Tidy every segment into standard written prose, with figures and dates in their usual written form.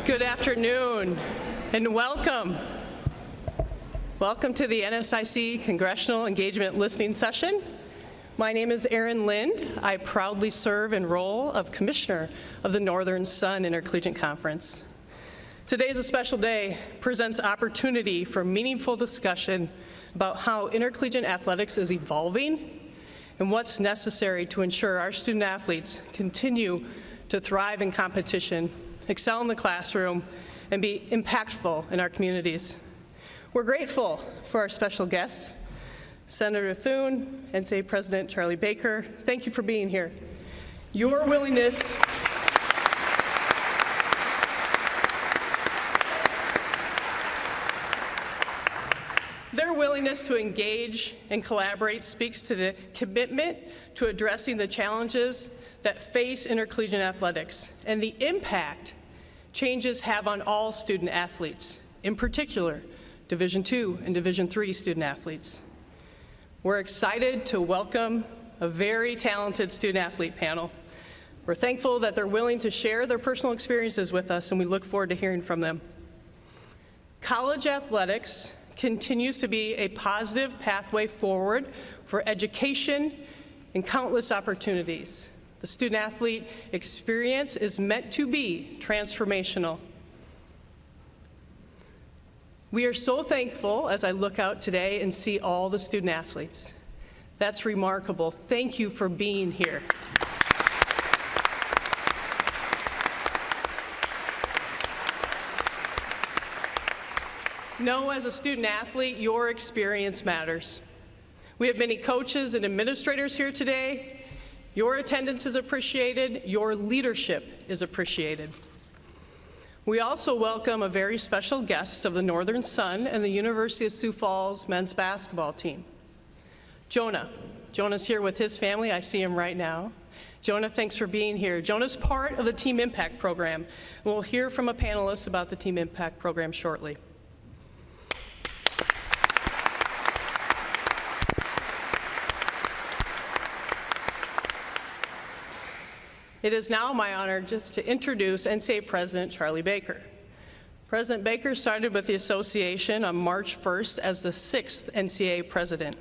Good afternoon and welcome. Welcome to the NSIC Congressional Engagement Listening Session. My name is Erin Lind. I proudly serve in role of Commissioner of the Northern Sun Intercollegiate Conference. Today is a special day, presents opportunity for meaningful discussion about how intercollegiate athletics is evolving and what's necessary to ensure our student athletes continue to thrive in competition, excel in the classroom, and be impactful in our communities. We're grateful for our special guests, Senator Thune, NCAA President Charlie Baker. Thank you for being here. Your willingness Their willingness to engage and collaborate speaks to the commitment to addressing the challenges that face intercollegiate athletics and the impact changes have on all student athletes, in particular, Division II and Division III student athletes. We're excited to welcome a very talented student athlete panel. We're thankful that they're willing to share their personal experiences with us, and we look forward to hearing from them. College athletics continues to be a positive pathway forward for education and countless opportunities. The student-athlete experience is meant to be transformational. We are so thankful as I look out today and see all the student-athletes. That's remarkable. Thank you for being here. Know as a student-athlete, your experience matters. We have many coaches and administrators here today. Your attendance is appreciated. Your leadership is appreciated. We also welcome a very special guest of the Northern Sun and the University of Sioux Falls men's basketball team. Jonah. Jonah's here with his family. I see him right now. Jonah, thanks for being here. Jonah's part of the Team Impact program. We'll hear from a panelist about the Team Impact program shortly. It is now my honor just to introduce NCAA President Charlie Baker. President Baker started with the association on March 1st as the 6th NCAA president.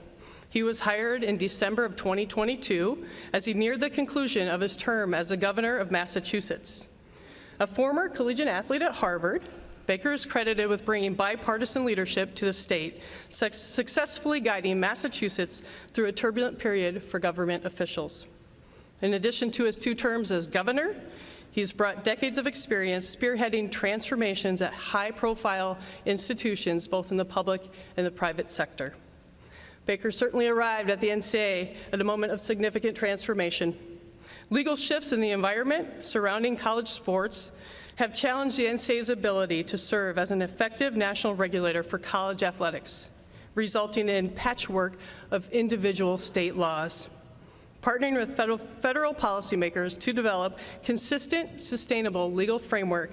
He was hired in December of 2022 as he neared the conclusion of his term as the governor of Massachusetts. A former collegiate athlete at Harvard, Baker is credited with bringing bipartisan leadership to the state, successfully guiding Massachusetts through a turbulent period for government officials. In addition to his 2 terms as governor, he's brought decades of experience spearheading transformations at high-profile institutions, both in the public and the private sector. Baker certainly arrived at the NCAA at a moment of significant transformation. Legal shifts in the environment surrounding college sports have challenged the NCAA's ability to serve as an effective national regulator for college athletics, resulting in patchwork of individual state laws. Partnering with federal policymakers to develop consistent, sustainable legal framework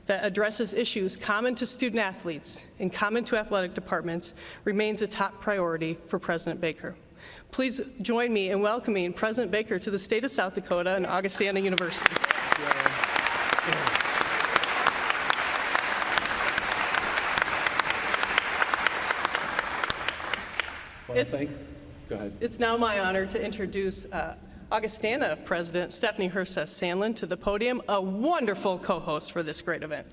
that addresses issues common to student athletes and common to athletic departments remains a top priority for President Baker. Please join me in welcoming President Baker to the state of South Dakota and Augustana University. It's now my honor to introduce Augustana President Stephanie Herseth Sandlin to the podium, a wonderful co-host for this great event.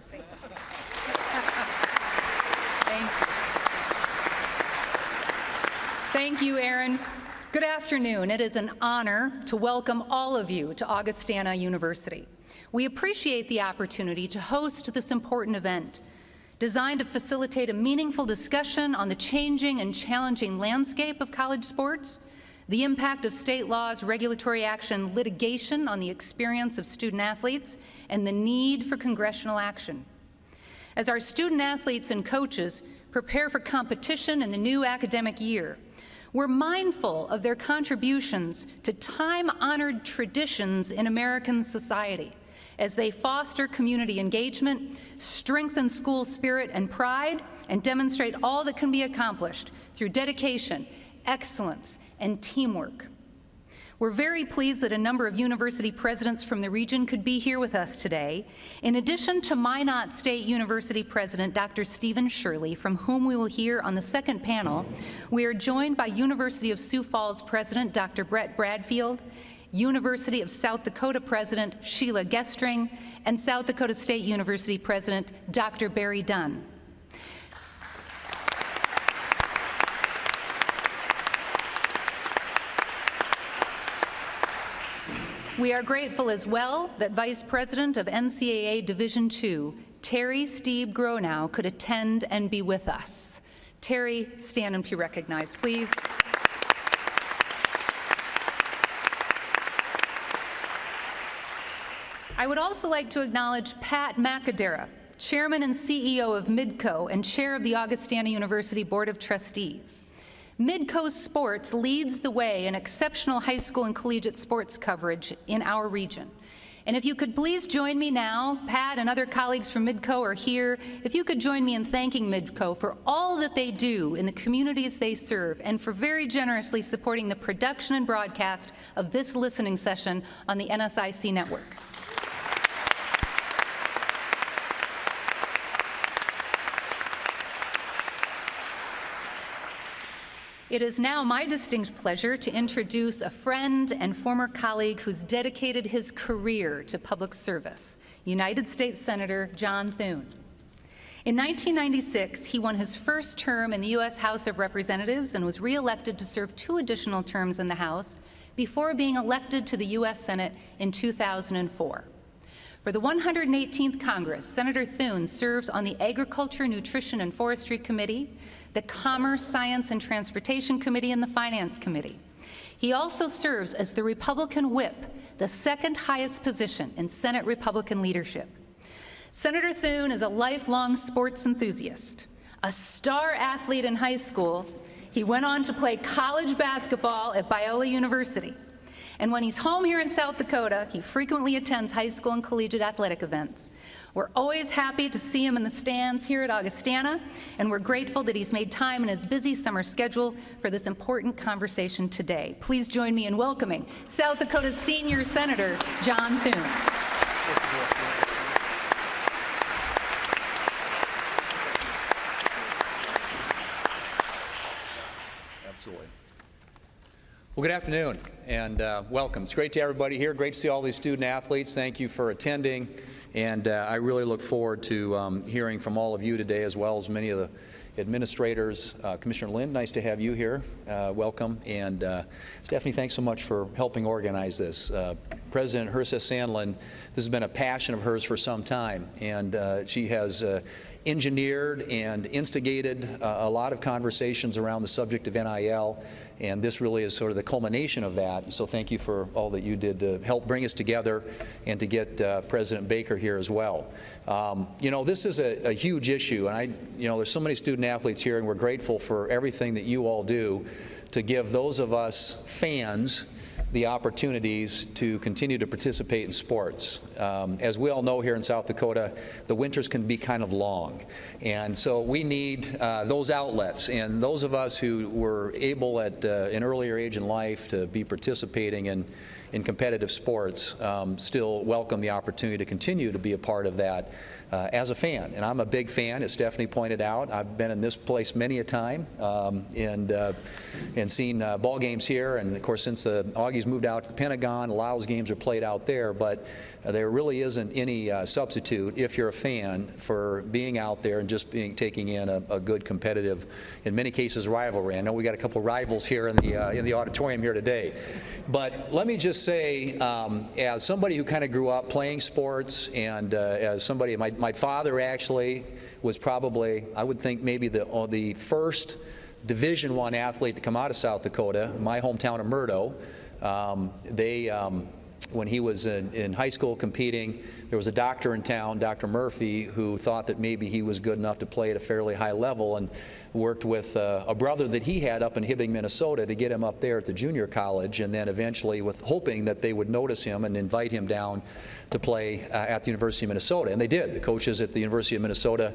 Thank you, Erin. Good afternoon. It is an honor to welcome all of you to Augustana University. We appreciate the opportunity to host this important event, designed to facilitate a meaningful discussion on the changing and challenging landscape of college sports, the impact of state laws, regulatory action, litigation on the experience of student athletes, and the need for congressional action. As our student athletes and coaches prepare for competition in the new academic year, we're mindful of their contributions to time-honored traditions in American society, as they foster community engagement, strengthen school spirit and pride, and demonstrate all that can be accomplished through dedication, excellence, and teamwork. We're very pleased that a number of university presidents from the region could be here with us today. In addition to Minot State University President Dr. Stephen Shirley, from whom we will hear on the second panel, we are joined by University of Sioux Falls President Dr. Brett Bradfield, University of South Dakota President Sheila Gestring, and South Dakota State University President Dr. Barry Dunn. We are grateful as well that Vice President of NCAA Division II, Terry Steve Gronow, could attend and be with us. Terry, stand and be recognized, please. I would also like to acknowledge Pat McAdera, Chairman and CEO of Midco and Chair of the Augustana University Board of Trustees. Midco Sports leads the way in exceptional high school and collegiate sports coverage in our region. And if you could please join me now, Pat and other colleagues from Midco are here, if you could join me in thanking Midco for all that they do in the communities they serve and for very generously supporting the production and broadcast of this listening session on the NSIC network. It is now my distinct pleasure to introduce a friend and former colleague who's dedicated his career to public service, United States Senator John Thune. In 1996, he won his first term in the U.S. House of Representatives and was reelected to serve 2 additional terms in the House before being elected to the U.S. Senate in 2004. For the 118th Congress, Senator Thune serves on the Agriculture, Nutrition, and Forestry Committee, the Commerce, Science, and Transportation Committee, and the Finance Committee. He also serves as the Republican Whip, the second highest position in Senate Republican leadership. Senator Thune is a lifelong sports enthusiast. A star athlete in high school, he went on to play college basketball at Biola University. And when he's home here in South Dakota, he frequently attends high school and collegiate athletic events. We're always happy to see him in the stands here at Augustana, and we're grateful that he's made time in his busy summer schedule for this important conversation today. Please join me in welcoming South Dakota's senior Senator, John Thune. Absolutely. Well, good afternoon and welcome. It's great to everybody here. Great to see all these student athletes. Thank you for attending. And I really look forward to hearing from all of you today, as well as many of the administrators. Commissioner Lind, nice to have you here. Welcome. And Stephanie, thanks so much for helping organize this. President Herseth Sandlin, this has been a passion of hers for some time, and she has engineered and instigated a lot of conversations around the subject of NIL, and this really is sort of the culmination of that. So thank you for all that you did to help bring us together and to get President Baker here as well. You know, this is a huge issue, and there's so many student athletes here, and we're grateful for everything that you all do to give those of us fans the opportunities to continue to participate in sports. As we all know here in South Dakota, the winters can be kind of long. And so we need those outlets. And those of us who were able at an earlier age in life to be participating in competitive sports still welcome the opportunity to continue to be a part of that as a fan. And I'm a big fan, as Stephanie pointed out. I've been in this place many a time and seen ball games here. And of course, since the Augies moved out to the Pentagon, a lot of those games are played out there. But there really isn't any substitute, if you're a fan, for being out there and just taking in a good competitive, in many cases, rivalry. I know we got a couple rivals here in the auditorium here today. But let me just say, as somebody who kind of grew up playing sports, and as somebody, my father actually was probably, I would think, maybe the first Division I athlete to come out of South Dakota, my hometown of Murdo. When he was in high school competing, there was a doctor in town, Dr. Murphy, who thought that maybe he was good enough to play at a fairly high level, and worked with a brother that he had up in Hibbing, Minnesota, to get him up there at the junior college, and then eventually with hoping that they would notice him and invite him down to play at the University of Minnesota. And they did. The coaches at the University of Minnesota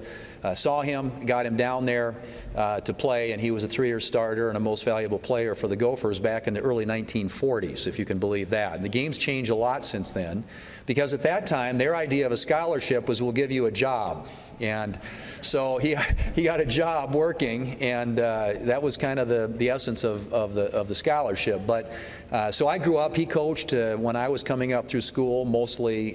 saw him, got him down there to play, and he was a 3-year starter and a most valuable player for the Gophers back in the early 1940s, if you can believe that. And the game's changed a lot since then, because at that time, their idea of a scholarship was, we'll give you a job. And so he got a job working, and that was kind of the essence of the scholarship. But so I grew up, he coached when I was coming up through school, mostly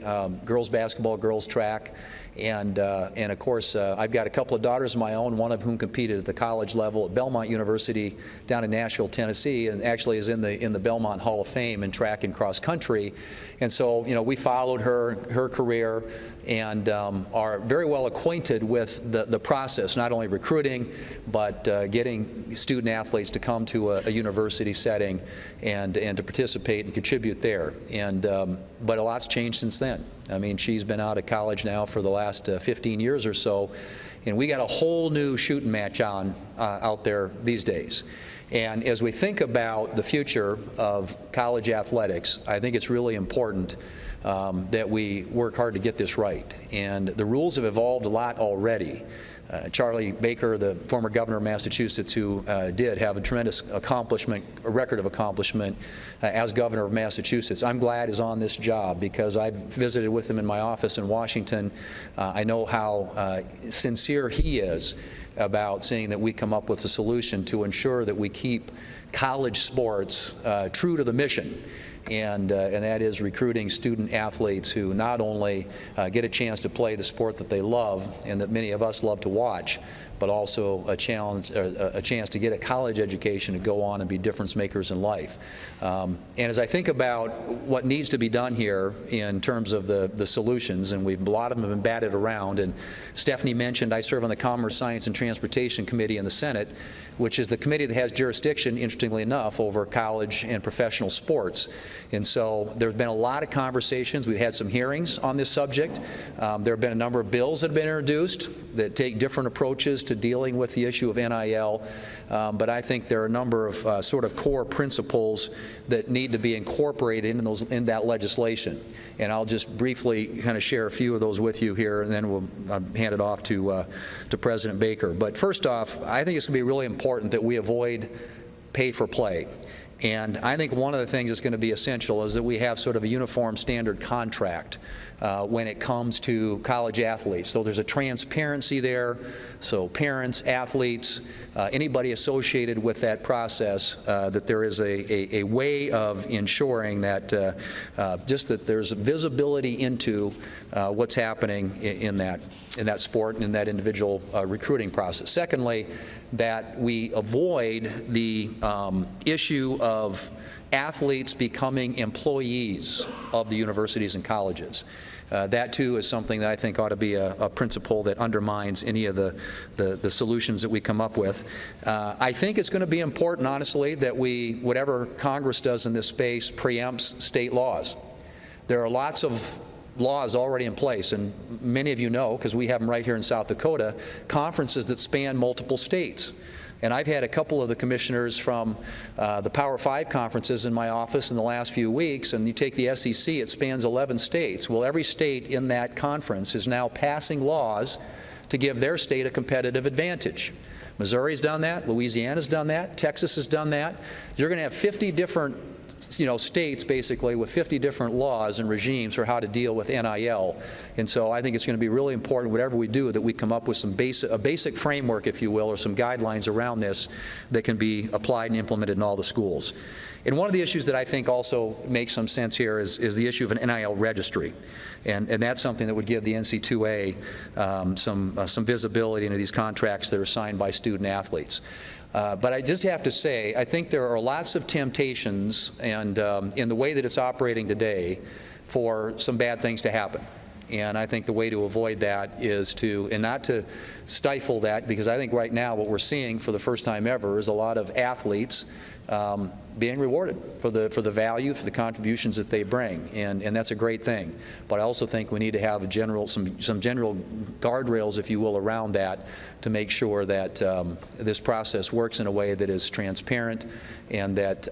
girls basketball, girls track. And of course, I've got a couple of daughters of my own, one of whom competed at the college level at Belmont University down in Nashville, Tennessee, and actually is in the Belmont Hall of Fame in track and cross country. And so, you know, we followed her career and are very well acquainted with the process, not only recruiting, but getting student athletes to come to a university setting and to participate and contribute there. And but a lot's changed since then. I mean, she's been out of college now for the last 15 years or so, and we got a whole new shooting match on out there these days. And as we think about the future of college athletics, I think it's really important that we work hard to get this right. And the rules have evolved a lot already. Charlie Baker, the former governor of Massachusetts, who did have a tremendous accomplishment, a record of accomplishment as governor of Massachusetts, I'm glad is on this job, because I visited with him in my office in Washington. I know how sincere he is about seeing that we come up with a solution to ensure that we keep college sports true to the mission. And that is recruiting student athletes who not only get a chance to play the sport that they love and that many of us love to watch, but also a chance to get a college education to go on and be difference makers in life. And as I think about what needs to be done here in terms of the solutions, and a lot of them have been batted around, and Stephanie mentioned I serve on the Commerce, Science, and Transportation Committee in the Senate, which is the committee that has jurisdiction, interestingly enough, over college and professional sports. And so there have been a lot of conversations. We've had some hearings on this subject. There have been a number of bills that have been introduced that take different approaches to dealing with the issue of NIL. But I think there are a number of sort of core principles that need to be incorporated in that legislation. And I'll just briefly kind of share a few of those with you here, and then we'll hand it off to President Baker. But first off, I think it's going to be really important that we avoid pay for play. And I think one of the things that's going to be essential is that we have sort of a uniform standard contract when it comes to college athletes. So there's a transparency there. So parents, athletes, anybody associated with that process, that there is a way of ensuring that just that there's visibility into what's happening in that sport and in that individual recruiting process. Secondly, that we avoid the issue of athletes becoming employees of the universities and colleges. That too is something that I think ought to be a principle that undermines any of the solutions that we come up with. I think it's going to be important, honestly, that whatever Congress does in this space preempts state laws. There are lots of laws already in place, and many of you know, because we have them right here in South Dakota, conferences that span multiple states. And I've had a couple of the commissioners from the Power 5 conferences in my office in the last few weeks, and you take the SEC, it spans 11 states. Well, every state in that conference is now passing laws to give their state a competitive advantage. Missouri's done that, Louisiana's done that, Texas has done that. You're going to have 50 different states basically with 50 different laws and regimes for how to deal with NIL. And so I think it's going to be really important, whatever we do, that we come up with a basic framework, if you will, or some guidelines around this that can be applied and implemented in all the schools. And one of the issues that I think also makes some sense here is the issue of an NIL registry. And that's something that would give the NCAA some visibility into these contracts that are signed by student athletes. But I just have to say, I think there are lots of temptations, and in the way that it's operating today, for some bad things to happen. And I think the way to avoid that is and not to stifle that, because I think right now what we're seeing for the first time ever is a lot of athletes being rewarded for the value, for the contributions that they bring, and that's a great thing. But I also think we need to have some general guardrails, if you will, around that to make sure that this process works in a way that is transparent and that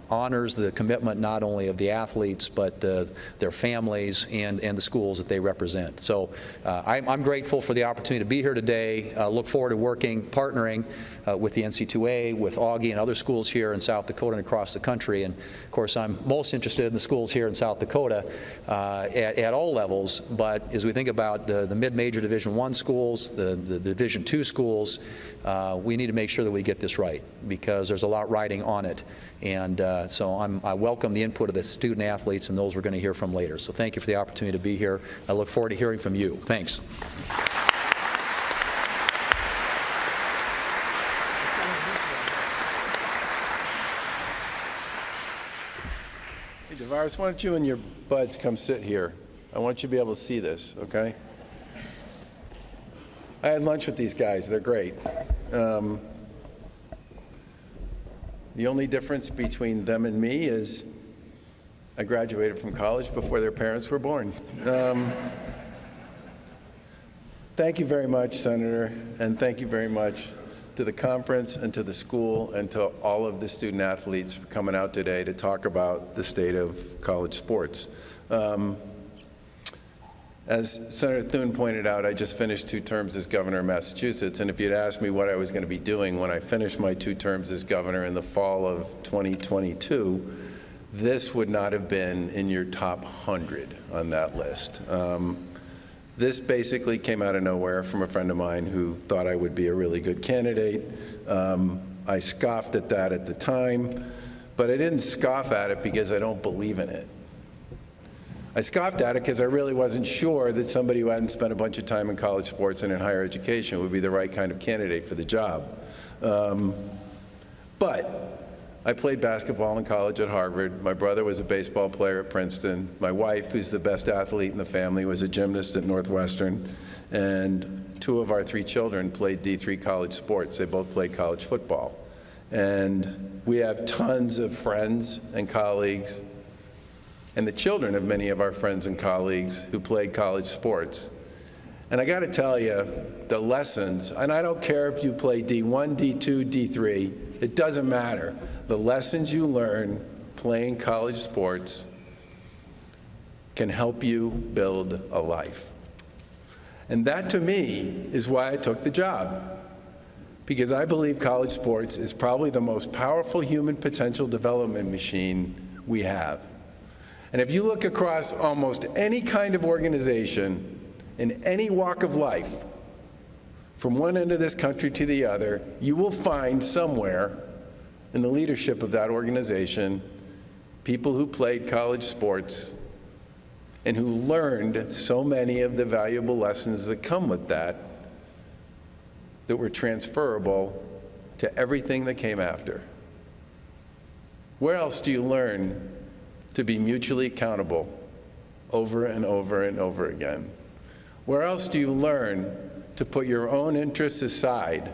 honors the commitment not only of the athletes but their families and the schools that they represent. So I'm grateful for the opportunity to be here today. Look forward to partnering with the NCAA, with Augie and other schools here in South Dakota and across the country. And of course, I'm most interested in the schools here in South Dakota at all levels. But as we think about the mid-major Division I schools, the Division II schools, we need to make sure that we get this right because there's a lot riding on it. And so I welcome the input of the student athletes and those we're going to hear from later. So thank you for the opportunity to be here. I look forward to hearing from you. Thanks. Hey, Davaris, why don't you and your buds come sit here? I want you to be able to see this, okay? I had lunch with these guys. They're great. The only difference between them and me is I graduated from college before their parents were born. Thank you very much, Senator, and thank you very much to the conference and to the school and to all of the student athletes for coming out today to talk about the state of college sports. As Senator Thune pointed out, I just finished 2 terms as governor of Massachusetts, and if you'd asked me what I was going to be doing when I finished my 2 terms as governor in the fall of 2022, this would not have been in your top 100 on that list. This basically came out of nowhere from a friend of mine who thought I would be a really good candidate. I scoffed at that at the time, but I didn't scoff at it because I don't believe in it. I scoffed at it because I really wasn't sure that somebody who hadn't spent a bunch of time in college sports and in higher education would be the right kind of candidate for the job. But I played basketball in college at Harvard. My brother was a baseball player at Princeton. My wife, who's the best athlete in the family, was a gymnast at Northwestern. And 2 of our 3 children played D3 college sports. They both played college football. And we have tons of friends and colleagues and the children of many of our friends and colleagues who played college sports. And I got to tell you, the lessons, and I don't care if you play D1, D2, D3, it doesn't matter. The lessons you learn playing college sports can help you build a life. And that, to me, is why I took the job. Because I believe college sports is probably the most powerful human potential development machine we have. And if you look across almost any kind of organization in any walk of life, from one end of this country to the other, you will find somewhere in the leadership of that organization people who played college sports and who learned so many of the valuable lessons that come with that were transferable to everything that came after. Where else do you learn to be mutually accountable over and over and over again? Where else do you learn to put your own interests aside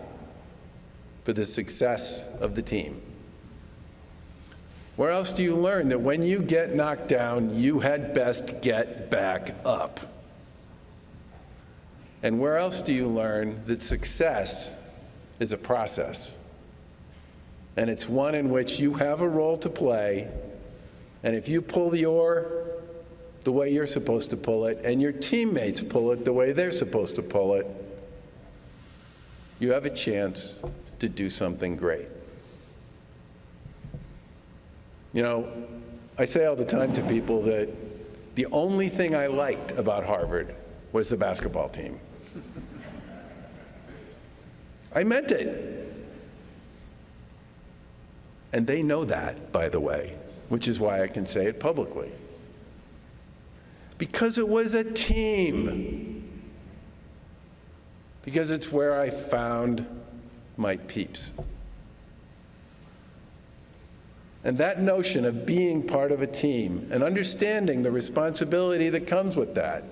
for the success of the team? Where else do you learn that when you get knocked down, you had best get back up? And where else do you learn that success is a process? And it's one in which you have a role to play, and if you pull the oar the way you're supposed to pull it, and your teammates pull it the way they're supposed to pull it, you have a chance to do something great. You know, I say all the time to people that the only thing I liked about Harvard was the basketball team. I meant it. And they know that, by the way, which is why I can say it publicly. Because it was a team. Because it's where I found my peeps. And that notion of being part of a team and understanding the responsibility that comes with that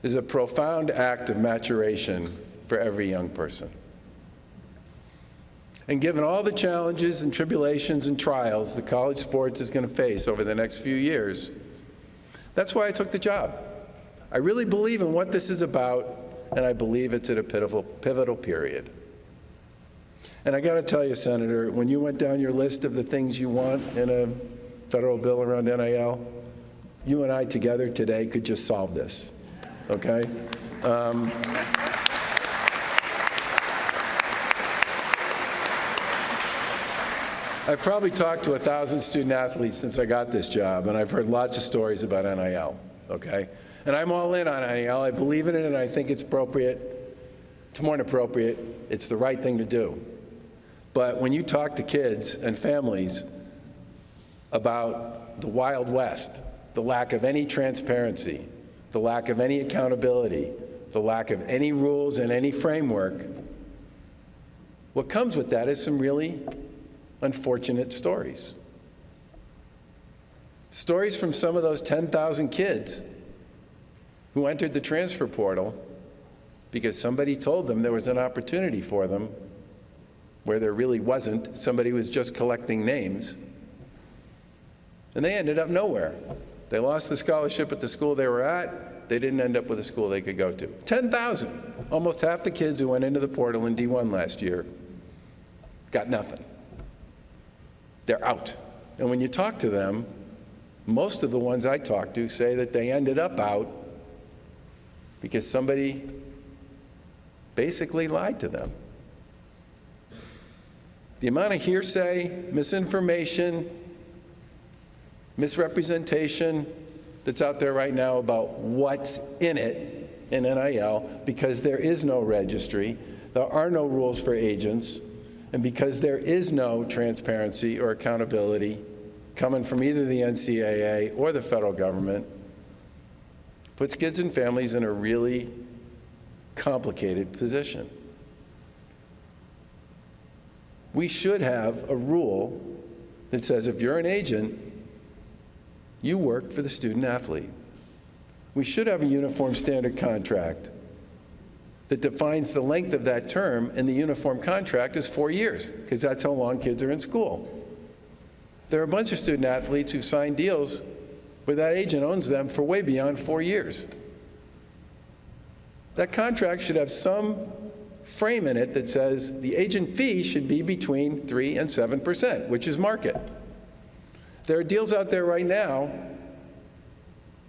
is a profound act of maturation for every young person. And given all the challenges and tribulations and trials that college sports is going to face over the next few years, that's why I took the job. I really believe in what this is about, and I believe it's at a pivotal period. And I got to tell you, Senator, when you went down your list of the things you want in a federal bill around NIL, you and I together today could just solve this, okay? I've probably talked to 1,000 student athletes since I got this job, and I've heard lots of stories about NIL, okay? And I'm all in on NIL. I believe in it, and I think it's appropriate. It's more than appropriate. It's the right thing to do. But when you talk to kids and families about the Wild West, the lack of any transparency, the lack of any accountability, the lack of any rules and any framework, what comes with that is some really unfortunate stories. Stories from some of those 10,000 kids who entered the transfer portal because somebody told them there was an opportunity for them where there really wasn't. Somebody was just collecting names. And they ended up nowhere. They lost the scholarship at the school they were at. They didn't end up with a school they could go to. 10,000, almost half the kids who went into the portal in D1 last year got nothing. They're out. And when you talk to them, most of the ones I talk to say that they ended up out because somebody basically lied to them. The amount of hearsay, misinformation, misrepresentation that's out there right now about what's in it in NIL, because there is no registry, there are no rules for agents, and because there is no transparency or accountability coming from either the NCAA or the federal government, puts kids and families in a really complicated position. We should have a rule that says if you're an agent, you work for the student athlete. We should have a uniform standard contract that defines the length of that term, and the uniform contract is 4 years, because that's how long kids are in school. There are a bunch of student athletes who sign deals where that agent owns them for way beyond 4 years. That contract should have some frame in it that says the agent fee should be between 3% and 7%, which is market. There are deals out there right now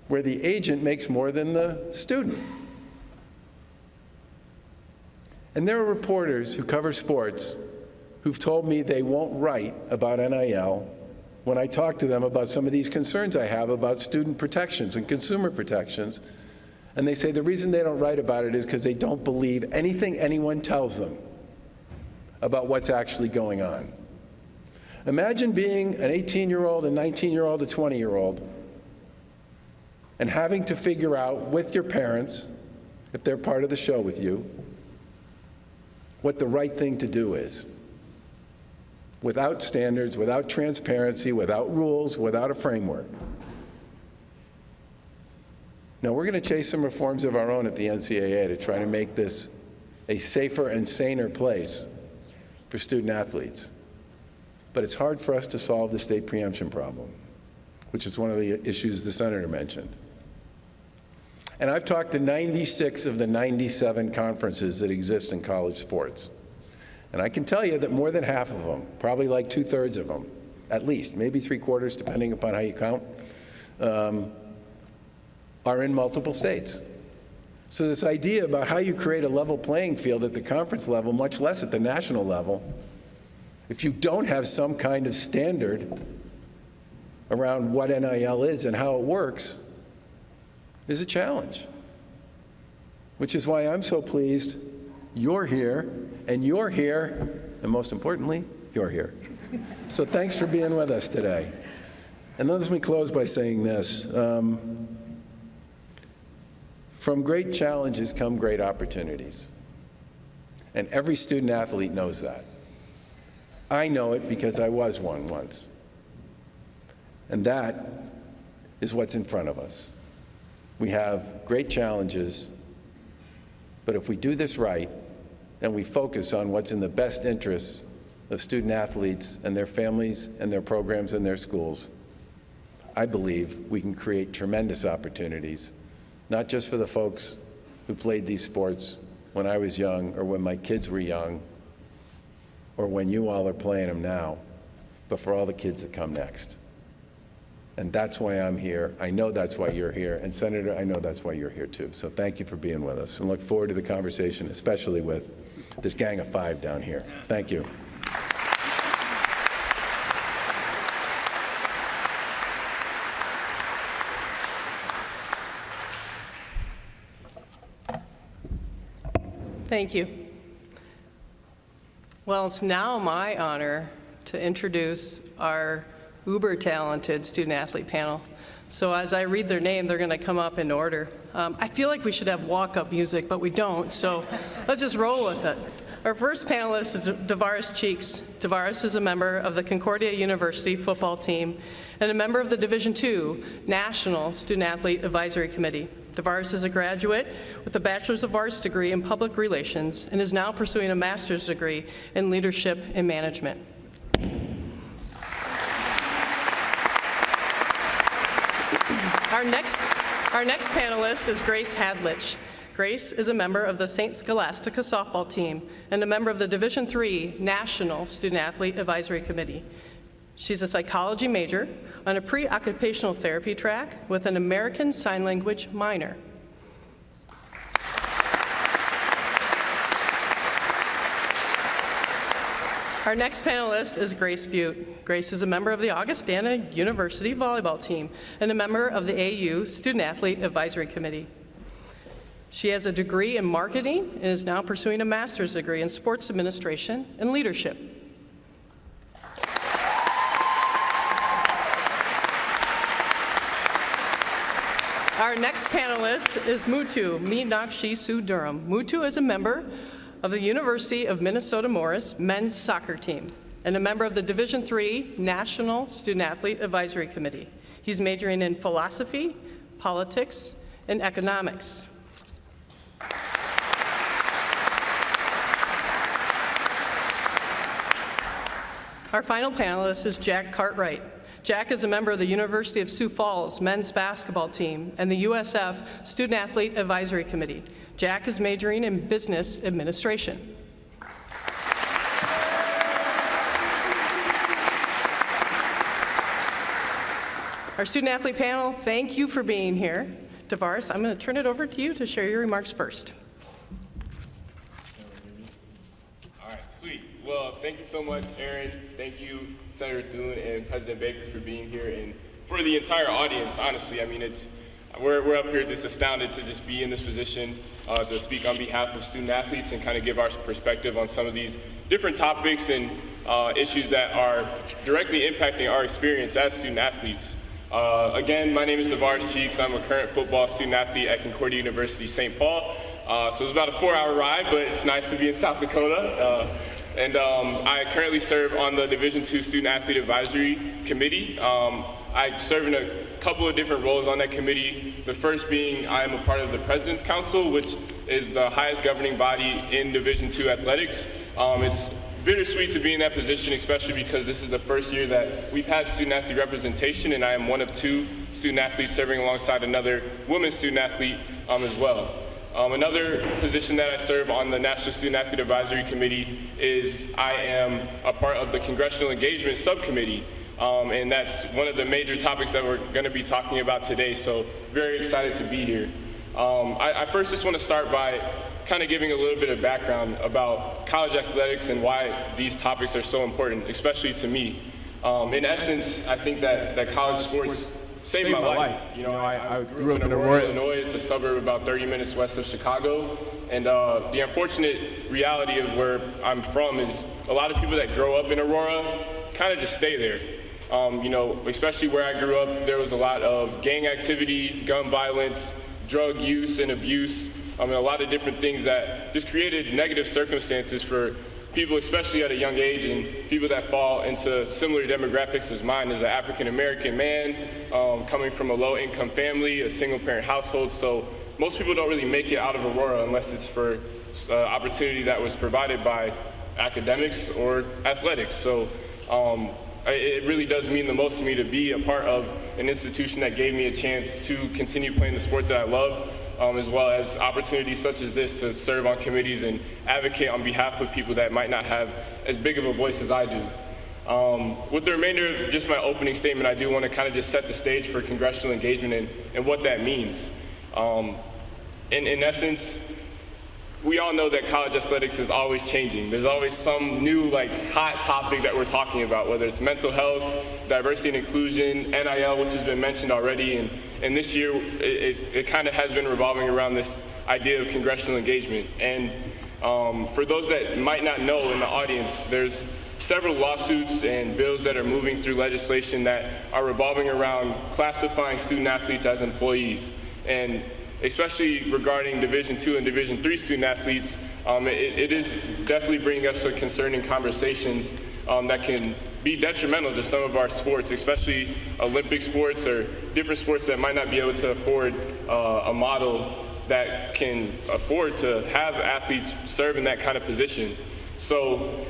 where the agent makes more than the student. And there are reporters who cover sports who've told me they won't write about NIL when I talk to them about some of these concerns I have about student protections and consumer protections. And they say the reason they don't write about it is because they don't believe anything anyone tells them about what's actually going on. Imagine being an 18-year-old, a 19-year-old, a 20-year-old, and having to figure out with your parents, if they're part of the show with you, what the right thing to do is. Without standards, without transparency, without rules, without a framework. Now, we're going to chase some reforms of our own at the NCAA to try to make this a safer and saner place for student athletes. But it's hard for us to solve the state preemption problem, which is one of the issues the senator mentioned. And I've talked to 96 of the 97 conferences that exist in college sports. And I can tell you that more than half of them, probably like 2/3 of them, at least, maybe 3/4, depending upon how you count, are in multiple states. So this idea about how you create a level playing field at the conference level, much less at the national level, if you don't have some kind of standard around what NIL is and how it works, is a challenge. Which is why I'm so pleased you're here, and you're here, and most importantly, you're here. So thanks for being with us today. And let me close by saying this. From great challenges come great opportunities. And every student athlete knows that. I know it because I was one once. And that is what's in front of us. We have great challenges, but if we do this right, and we focus on what's in the best interests of student athletes and their families and their programs and their schools, I believe we can create tremendous opportunities, not just for the folks who played these sports when I was young or when my kids were young or when you all are playing them now, but for all the kids that come next. And that's why I'm here. I know that's why you're here. And Senator, I know that's why you're here too. So thank you for being with us and look forward to the conversation, especially with this gang of 5 down here. Thank you. Thank you. Well, it's now my honor to introduce our uber-talented student-athlete panel. So as I read their name, they're going to come up in order. I feel like we should have walk-up music, but we don't, so let's just roll with it. Our first panelist is Davaris Cheeks. Davaris is a member of the Concordia University football team and a member of the Division II National Student-Athlete Advisory Committee. Davaris is a graduate with a Bachelor's of Arts degree in Public Relations and is now pursuing a Master's degree in Leadership and Management. Our next panelist is Grace Hadlich. Grace is a member of the St. Scholastica softball team and a member of the Division III National Student-Athlete Advisory Committee. She's a psychology major on a pre-occupational therapy track with an American Sign Language minor. Our next panelist is Grace Bute. Grace is a member of the Augustana University volleyball team and a member of the AU Student-Athlete Advisory Committee. She has a degree in marketing and is now pursuing a master's degree in sports administration and leadership. Our next panelist is Muthu, Meenakshisundaram. Muthu is a member of the University of Minnesota Morris men's soccer team and a member of the Division III National Student-Athlete Advisory Committee. He's majoring in philosophy, politics, and economics. Our final panelist is Jack Cartwright. Jack is a member of the University of Sioux Falls men's basketball team and the USF Student-Athlete Advisory Committee. Jack is majoring in business administration. Our student-athlete panel, thank you for being here. Davaris, I'm going to turn it over to you to share your remarks first. All right, sweet. Well, thank you so much, Erin. Thank you, Senator Thune and President Baker for being here, and for the entire audience, honestly. I mean, we're up here just astounded to just be in this position to speak on behalf of student athletes and kind of give our perspective on some of these different topics and issues that are directly impacting our experience as student athletes. Again, my name is Davaris Cheeks. I'm a current football student athlete at Concordia University, St. Paul. So it's about a 4-hour ride, but it's nice to be in South Dakota. And I currently serve on the Division II Student Athlete Advisory Committee. I serve in a couple of different roles on that committee. The first being I am a part of the President's Council, which is the highest governing body in Division II athletics. It's bittersweet to be in that position, especially because this is the first year that we've had student athlete representation, and I am one of 2 student athletes serving alongside another women's student athlete as well. Another position that I serve on the National Student Athlete Advisory Committee is I am a part of the Congressional Engagement Subcommittee, and that's one of the major topics that we're going to be talking about today, so very excited to be here. I first just want to start by kind of giving a little bit of background about college athletics and why these topics are so important, especially to me. In essence, I think that college sports saved my life. You know, I grew up in Aurora, Illinois. It's a suburb about 30 minutes west of Chicago. And the unfortunate reality of where I'm from is a lot of people that grow up in Aurora kind of just stay there. You know, especially where I grew up, there was a lot of gang activity, gun violence, drug use and abuse, and a lot of different things that just created negative circumstances for people, especially at a young age, and people that fall into similar demographics as mine as an African-American man, coming from a low-income family, a single-parent household. So most people don't really make it out of Aurora unless it's for opportunity that was provided by academics or athletics. So it really does mean the most to me to be a part of an institution that gave me a chance to continue playing the sport that I love, as well as opportunities such as this to serve on committees and advocate on behalf of people that might not have as big of a voice as I do. With the remainder of just my opening statement, I do want to kind of just set the stage for congressional engagement and what that means. In essence, we all know that college athletics is always changing. There's always some new hot topic that we're talking about, whether it's mental health, diversity and inclusion, NIL, which has been mentioned already, and this year it kind of has been revolving around this idea of congressional engagement. And for those that might not know in the audience, there's several lawsuits and bills that are moving through legislation that are revolving around classifying student athletes as employees. And especially regarding Division II and Division III student athletes, it is definitely bringing us to concerning conversations that can be detrimental to some of our sports, especially Olympic sports or different sports that might not be able to afford a model that can afford to have athletes serve in that kind of position. So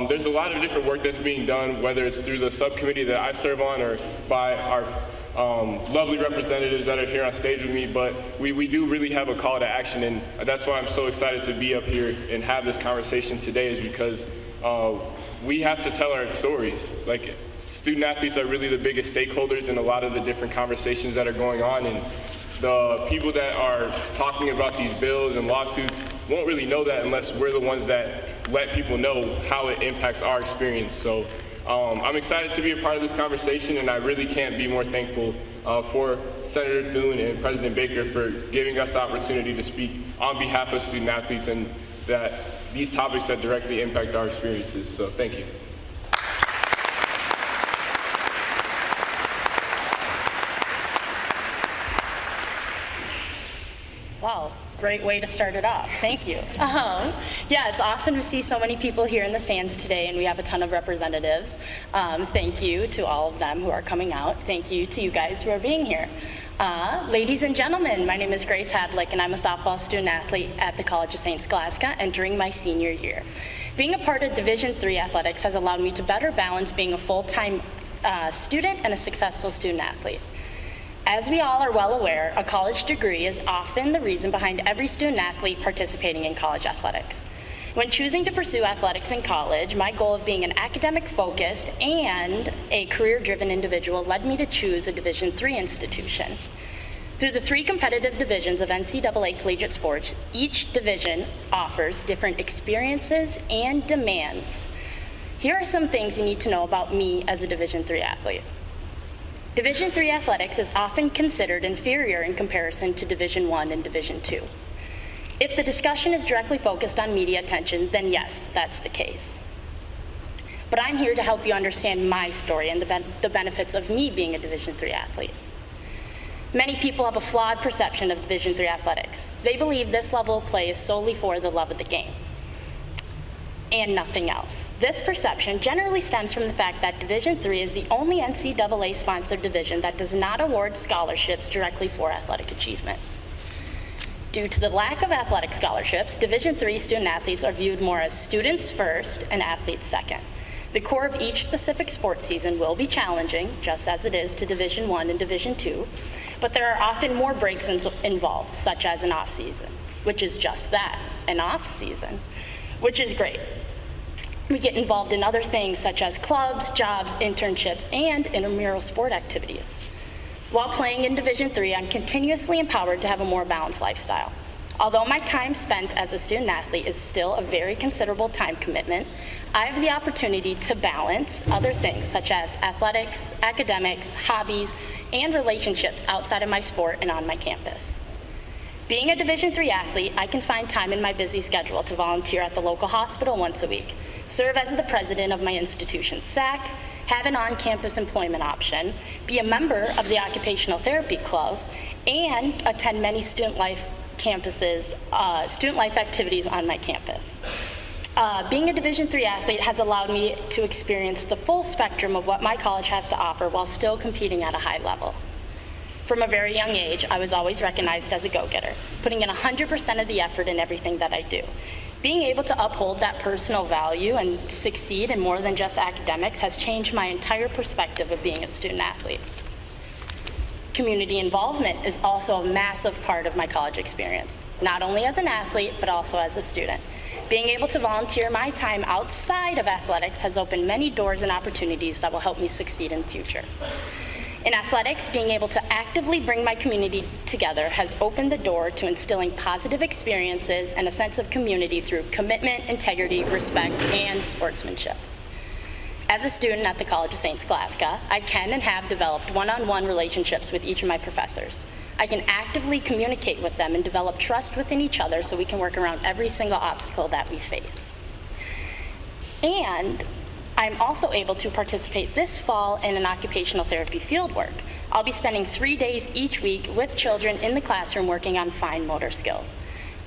there's a lot of different work that's being done, whether it's through the subcommittee that I serve on or by our lovely representatives that are here on stage with me, but we do really have a call to action, and that's why I'm so excited to be up here and have this conversation today, is because we have to tell our stories. Student athletes are really the biggest stakeholders in a lot of the different conversations that are going on, and the people that are talking about these bills and lawsuits won't really know that unless we're the ones that let people know how it impacts our experience. So I'm excited to be a part of this conversation, and I really can't be more thankful for Senator Thune and President Baker for giving us the opportunity to speak on behalf of student athletes and that these topics that directly impact our experiences. So thank you. Wow, great way to start it off. Thank you. Yeah, it's awesome to see so many people here in the stands today, and we have a ton of representatives. Thank you to all of them who are coming out. Thank you to you guys who are being here. Ladies and gentlemen, my name is Grace Hadlich, and I'm a softball student athlete at the College of St. Scholastica entering my senior year. Being a part of Division III athletics has allowed me to better balance being a full-time student and a successful student athlete. As we all are well aware, a college degree is often the reason behind every student athlete participating in college athletics. When choosing to pursue athletics in college, my goal of being an academic-focused and a career-driven individual led me to choose a Division III institution. Through the 3 competitive divisions of NCAA collegiate sports, each division offers different experiences and demands. Here are some things you need to know about me as a Division III athlete. Division III athletics is often considered inferior in comparison to Division I and Division II. If the discussion is directly focused on media attention, then yes, that's the case. But I'm here to help you understand my story and the benefits of me being a Division III athlete. Many people have a flawed perception of Division III athletics. They believe this level of play is solely for the love of the game and nothing else. This perception generally stems from the fact that Division III is the only NCAA-sponsored division that does not award scholarships directly for athletic achievement. Due to the lack of athletic scholarships, Division III student athletes are viewed more as students first and athletes second. The core of each specific sports season will be challenging, just as it is to Division I and Division II, but there are often more breaks involved, such as an off-season, which is just that, an off-season, which is great. We get involved in other things such as clubs, jobs, internships, and intramural sport activities. While playing in Division III, I'm continuously empowered to have a more balanced lifestyle. Although my time spent as a student athlete is still a very considerable time commitment, I have the opportunity to balance other things such as athletics, academics, hobbies, and relationships outside of my sport and on my campus. Being a Division III athlete, I can find time in my busy schedule to volunteer at the local hospital once a week, serve as the president of my institution's SAAC, have an on-campus employment option, be a member of the Occupational Therapy Club, and attend many student life activities on my campus. Being a Division III athlete has allowed me to experience the full spectrum of what my college has to offer while still competing at a high level. From a very young age, I was always recognized as a go-getter, putting in 100% of the effort in everything that I do. Being able to uphold that personal value and succeed in more than just academics has changed my entire perspective of being a student athlete. Community involvement is also a massive part of my college experience, not only as an athlete, but also as a student. Being able to volunteer my time outside of athletics has opened many doors and opportunities that will help me succeed in the future. In athletics, being able to actively bring my community together has opened the door to instilling positive experiences and a sense of community through commitment, integrity, respect, and sportsmanship. As a student at the College of St. Scholastica, I can and have developed one-on-one relationships with each of my professors. I can actively communicate with them and develop trust within each other so we can work around every single obstacle that we face. And I'm also able to participate this fall in an occupational therapy fieldwork. I'll be spending 3 days each week with children in the classroom working on fine motor skills.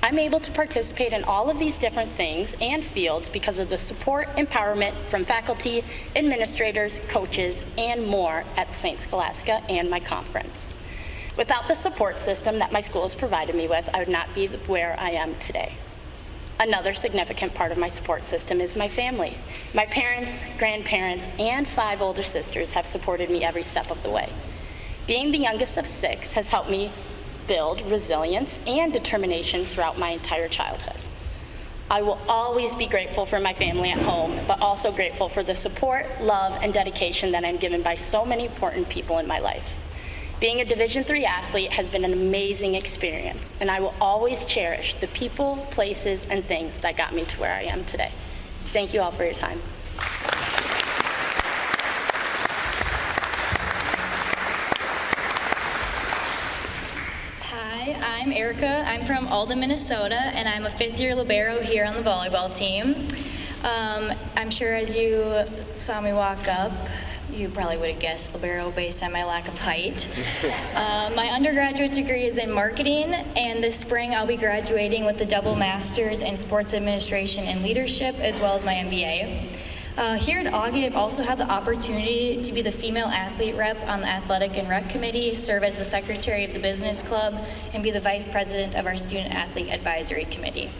I'm able to participate in all of these different things and fields because of the support, empowerment from faculty, administrators, coaches, and more at St. Scholastica and my conference. Without the support system that my school has provided me with, I would not be where I am today. Another significant part of my support system is my family. My parents, grandparents, and 5 older sisters have supported me every step of the way. Being the youngest of 6 has helped me build resilience and determination throughout my entire childhood. I will always be grateful for my family at home, but also grateful for the support, love, and dedication that I'm given by so many important people in my life. Being a Division III athlete has been an amazing experience, and I will always cherish the people, places, and things that got me to where I am today. Thank you all for your time. Hi, I'm Erika. I'm from Alden, Minnesota, and I'm a 5th-year libero here on the volleyball team. I'm sure as you saw me walk up, you probably would have guessed libero based on my lack of height. My undergraduate degree is in marketing, and this spring I'll be graduating with the double master's in sports administration and leadership, as well as my MBA. Here at Augie, I've also had the opportunity to be the female athlete rep on the athletic and rec committee, serve as the secretary of the business club, and be the vice president of our student athlete advisory committee.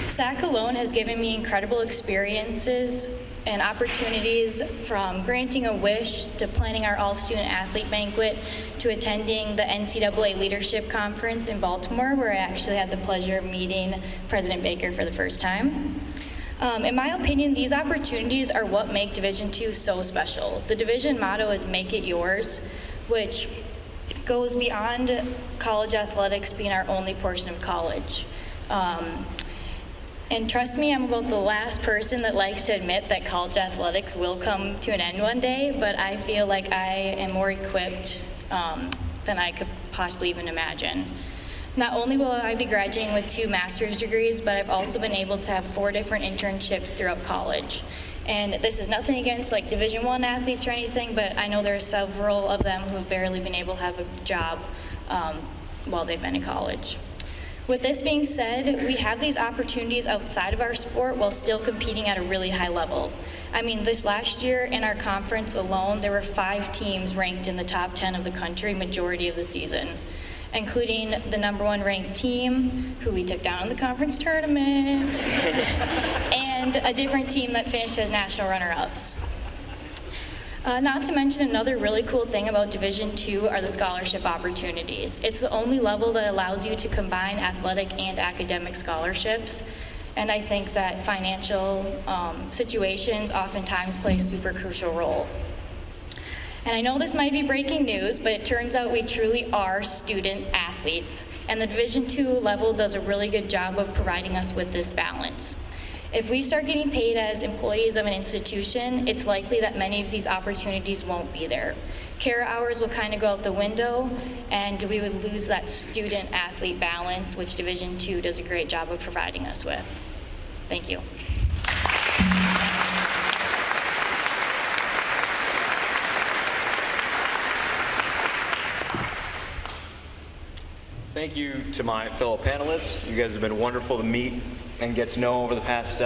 SAAC alone has given me incredible experiences and opportunities, from granting a wish to planning our all-student athlete banquet to attending the NCAA Leadership Conference in Baltimore, where I actually had the pleasure of meeting President Baker for the first time. In my opinion, these opportunities are what make Division II so special. The division motto is "Make it yours," which goes beyond college athletics being our only portion of college. And trust me, I'm about the last person that likes to admit that college athletics will come to an end one day, but I feel like I am more equipped than I could possibly even imagine. Not only will I be graduating with 2 master's degrees, but I've also been able to have 4 different internships throughout college. And this is nothing against like Division I athletes or anything, but I know there are several of them who have barely been able to have a job while they've been in college. With this being said, we have these opportunities outside of our sport while still competing at a really high level. I mean, this last year in our conference alone, there were 5 teams ranked in the top 10 of the country majority of the season, including the #1 ranked team, who we took down in the conference tournament, and a different team that finished as national runner-ups. Not to mention, another really cool thing about Division II are the scholarship opportunities. It's the only level that allows you to combine athletic and academic scholarships, and I think that financial situations oftentimes play a super crucial role. And I know this might be breaking news, but it turns out we truly are student athletes, and the Division II level does a really good job of providing us with this balance. If we start getting paid as employees of an institution, it's likely that many of these opportunities won't be there. Care hours will kind of go out the window, and we would lose that student-athlete balance, which Division II does a great job of providing us with. Thank you. Thank you to my fellow panelists. You guys have been wonderful to meet and get to know over the past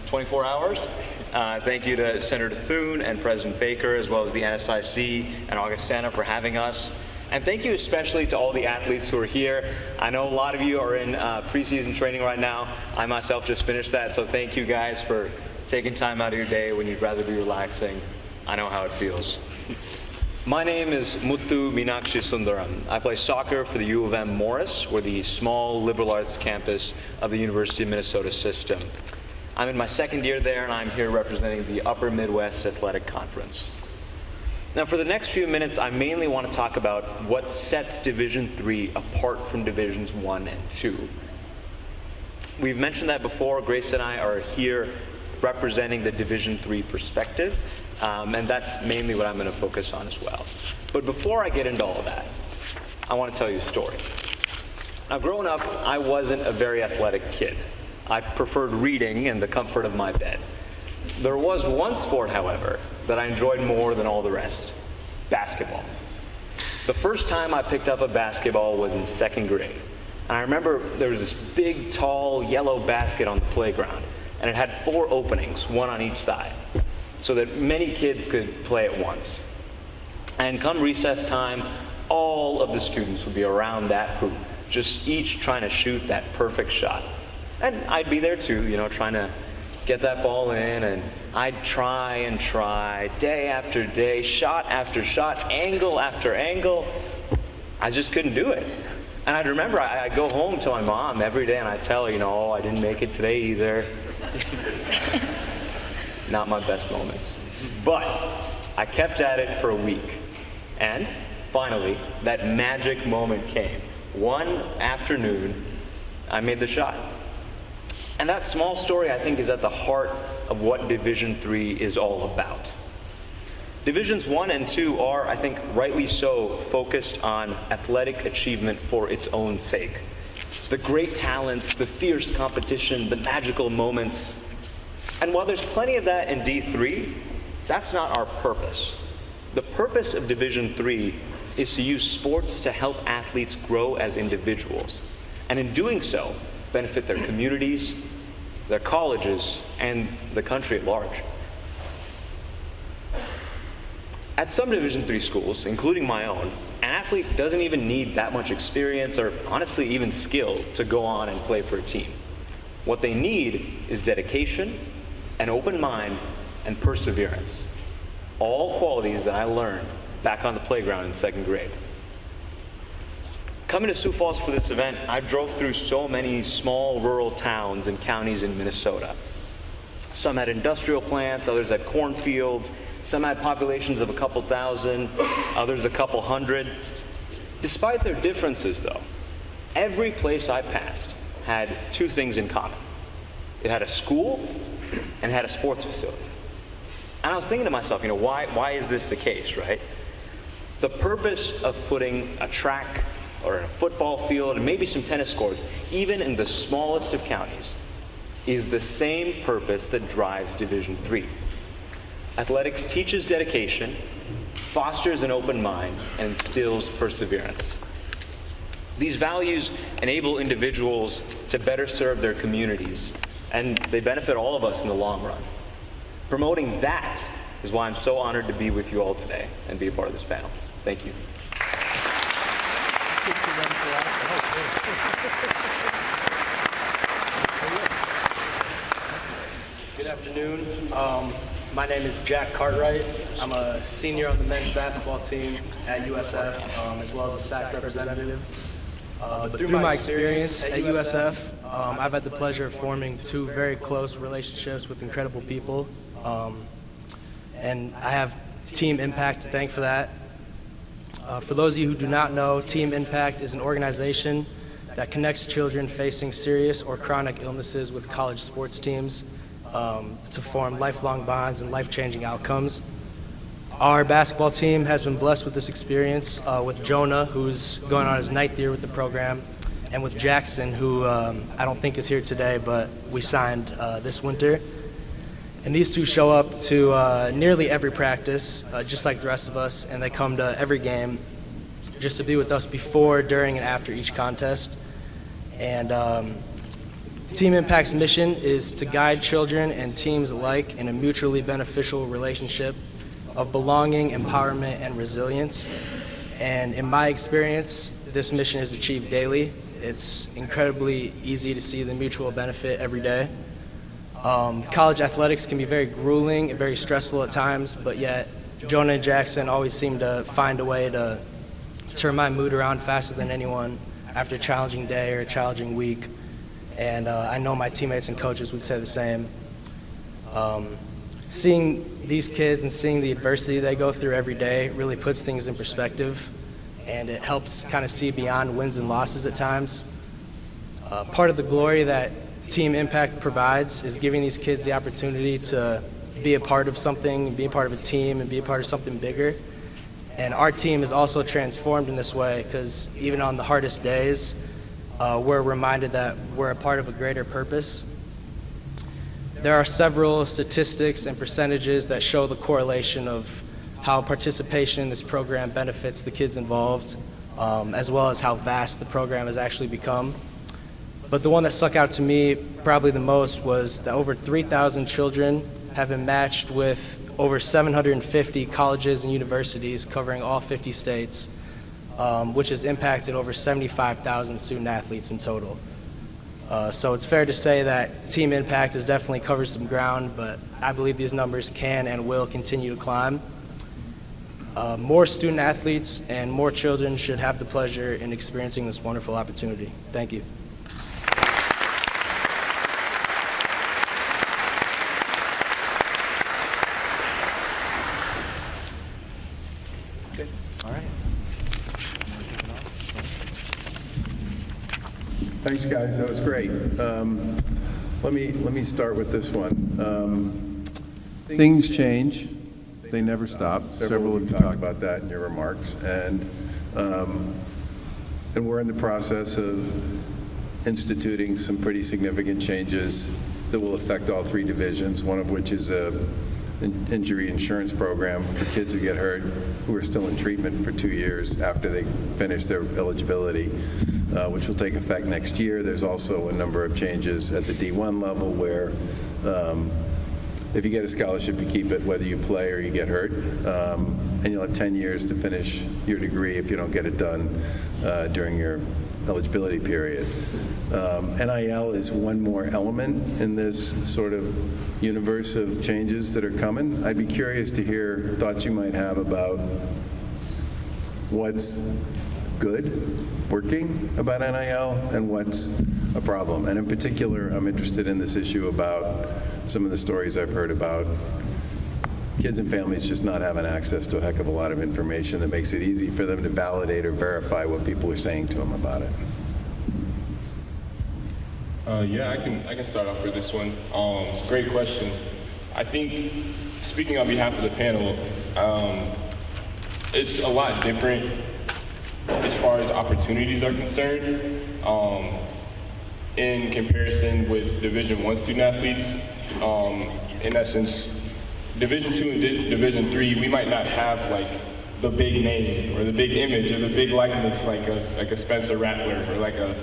24 hours. Thank you to Senator Thune and President Baker, as well as the NSIC and Augustana for having us. And thank you especially to all the athletes who are here. I know a lot of you are in preseason training right now. I myself just finished that, so thank you guys for taking time out of your day when you'd rather be relaxing. I know how it feels. My name is Muthu Meenakshisundaram. I play soccer for the U of M Morris. We're the small liberal arts campus of the University of Minnesota system. I'm in my second year there, and I'm here representing the Upper Midwest Athletic Conference. Now, for the next few minutes, I mainly want to talk about what sets Division III apart from Divisions I and II. We've mentioned that before. Grace and I are here representing the Division III perspective, and that's mainly what I'm going to focus on as well. But before I get into all of that, I want to tell you a story. Now, growing up, I wasn't a very athletic kid. I preferred reading and the comfort of my bed. There was one sport, however, that I enjoyed more than all the rest: basketball. The first time I picked up a basketball was in second grade. And I remember there was this big, tall, yellow basket on the playground, and it had 4 openings, one on each side, so that many kids could play at once. And come recess time, all of the students would be around that hoop, just each trying to shoot that perfect shot. And I'd be there too, you know, trying to get that ball in, and I'd try and try, day after day, shot after shot, angle after angle. I just couldn't do it. And I'd remember I'd go home to my mom every day and I'd tell her, you know, oh, I didn't make it today either. Not my best moments. But I kept at it for a week. And finally, that magic moment came. One afternoon, I made the shot. And that small story, I think, is at the heart of what Division III is all about. Divisions I and II are, I think, rightly so, focused on athletic achievement for its own sake. The great talents, the fierce competition, the magical moments. And while there's plenty of that in D3, that's not our purpose. The purpose of Division III is to use sports to help athletes grow as individuals, and in doing so, benefit their communities, their colleges, and the country at large. At some Division III schools, including my own, an athlete doesn't even need that much experience or honestly even skill to go on and play for a team. What they need is dedication, an open mind, and perseverance. All qualities that I learned back on the playground in second grade. Coming to Sioux Falls for this event, I drove through so many small rural towns and counties in Minnesota. Some had industrial plants, others had cornfields, some had populations of a couple thousand, others a couple hundred. Despite their differences, though, every place I passed had 2 things in common. It had a school and it had a sports facility. And I was thinking to myself, you know, why is this the case, right? The purpose of putting a track or a football field and maybe some tennis courts, even in the smallest of counties, is the same purpose that drives Division III. Athletics teaches dedication, fosters an open mind, and instills perseverance. These values enable individuals to better serve their communities, and they benefit all of us in the long run. Promoting that is why I'm so honored to be with you all today and be a part of this panel. Thank you. Good afternoon. My name is Jack Cartwright. I'm a senior on the men's basketball team at USF, as well as a SAAC representative. But through my experience at USF, I've had the pleasure of forming 2 very close relationships with incredible people. And I have Team Impact to thank for that. For those of you who do not know, Team Impact is an organization that connects children facing serious or chronic illnesses with college sports teams to form lifelong bonds and life-changing outcomes. Our basketball team has been blessed with this experience with Jonah, who's going on his 9th year with the program, and with Jackson, who I don't think is here today, but we signed this winter. And these 2 show up to nearly every practice, just like the rest of us, and they come to every game just to be with us before, during, and after each contest. And Team Impact's mission is to guide children and teams alike in a mutually beneficial relationship of belonging, empowerment, and resilience. And in my experience, this mission is achieved daily. It's incredibly easy to see the mutual benefit every day. College athletics can be very grueling and very stressful at times, but yet Jonah and Jackson always seem to find a way to turn my mood around faster than anyone after a challenging day or a challenging week. And I know my teammates and coaches would say the same. Seeing these kids and seeing the adversity they go through every day really puts things in perspective, and it helps kind of see beyond wins and losses at times. Part of the glory that Team Impact provides is giving these kids the opportunity to be a part of something, be a part of a team, and be a part of something bigger. And our team is also transformed in this way because even on the hardest days, we're reminded that we're a part of a greater purpose. There are several statistics and percentages that show the correlation of how participation in this program benefits the kids involved, as well as how vast the program has actually become. But the one that stuck out to me probably the most was that over 3,000 children have been matched with over 750 colleges and universities covering all 50 states, which has impacted over 75,000 student athletes in total. So it's fair to say that Team Impact has definitely covered some ground, but I believe these numbers can and will continue to climb. More student athletes and more children should have the pleasure in experiencing this wonderful opportunity. Thank you. Thanks, guys. That was great. Let me start with this one. Things change; they never stop. Several of you talked about that in your remarks, and we're in the process of instituting some pretty significant changes that will affect all three divisions. One of which is an injury insurance program for kids who get hurt who are still in treatment for 2 years after they finish their eligibility, which will take effect next year. There's also a number of changes at the D1 level where if you get a scholarship, you keep it whether you play or you get hurt, and you'll have 10 years to finish your degree if you don't get it done during your eligibility period. NIL is one more element in this sort of universe of changes that are coming. I'd be curious to hear thoughts you might have about what's good, working about NIL, and what's a problem. And in particular, I'm interested in this issue about some of the stories I've heard about kids and families just not having access to a heck of a lot of information that makes it easy for them to validate or verify what people are saying to them about it. Yeah, I can start off with this one. Great question. I think, speaking on behalf of the panel, it's a lot different as far as opportunities are concerned in comparison with Division I student athletes. In essence, Division II and Division III, we might not have like the big name or the big image or the big likeness like a Spencer Rattler or like a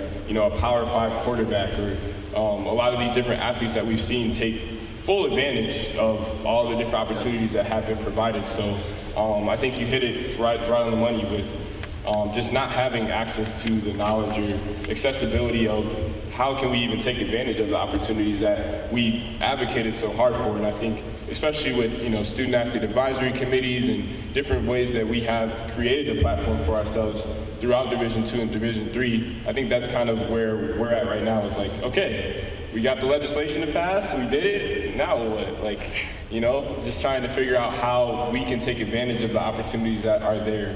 Power 5 quarterback or a lot of these different athletes that we've seen take full advantage of all the different opportunities that have been provided. So I think you hit it right on the money with just not having access to the knowledge or accessibility of how can we even take advantage of the opportunities that we advocated so hard for. And I think especially with student athlete advisory committees and different ways that we have created a platform for ourselves throughout Division II and Division III, I think that's kind of where we're at right now. It's like, okay, we got the legislation to pass, we did it, now what? Like, just trying to figure out how we can take advantage of the opportunities that are there.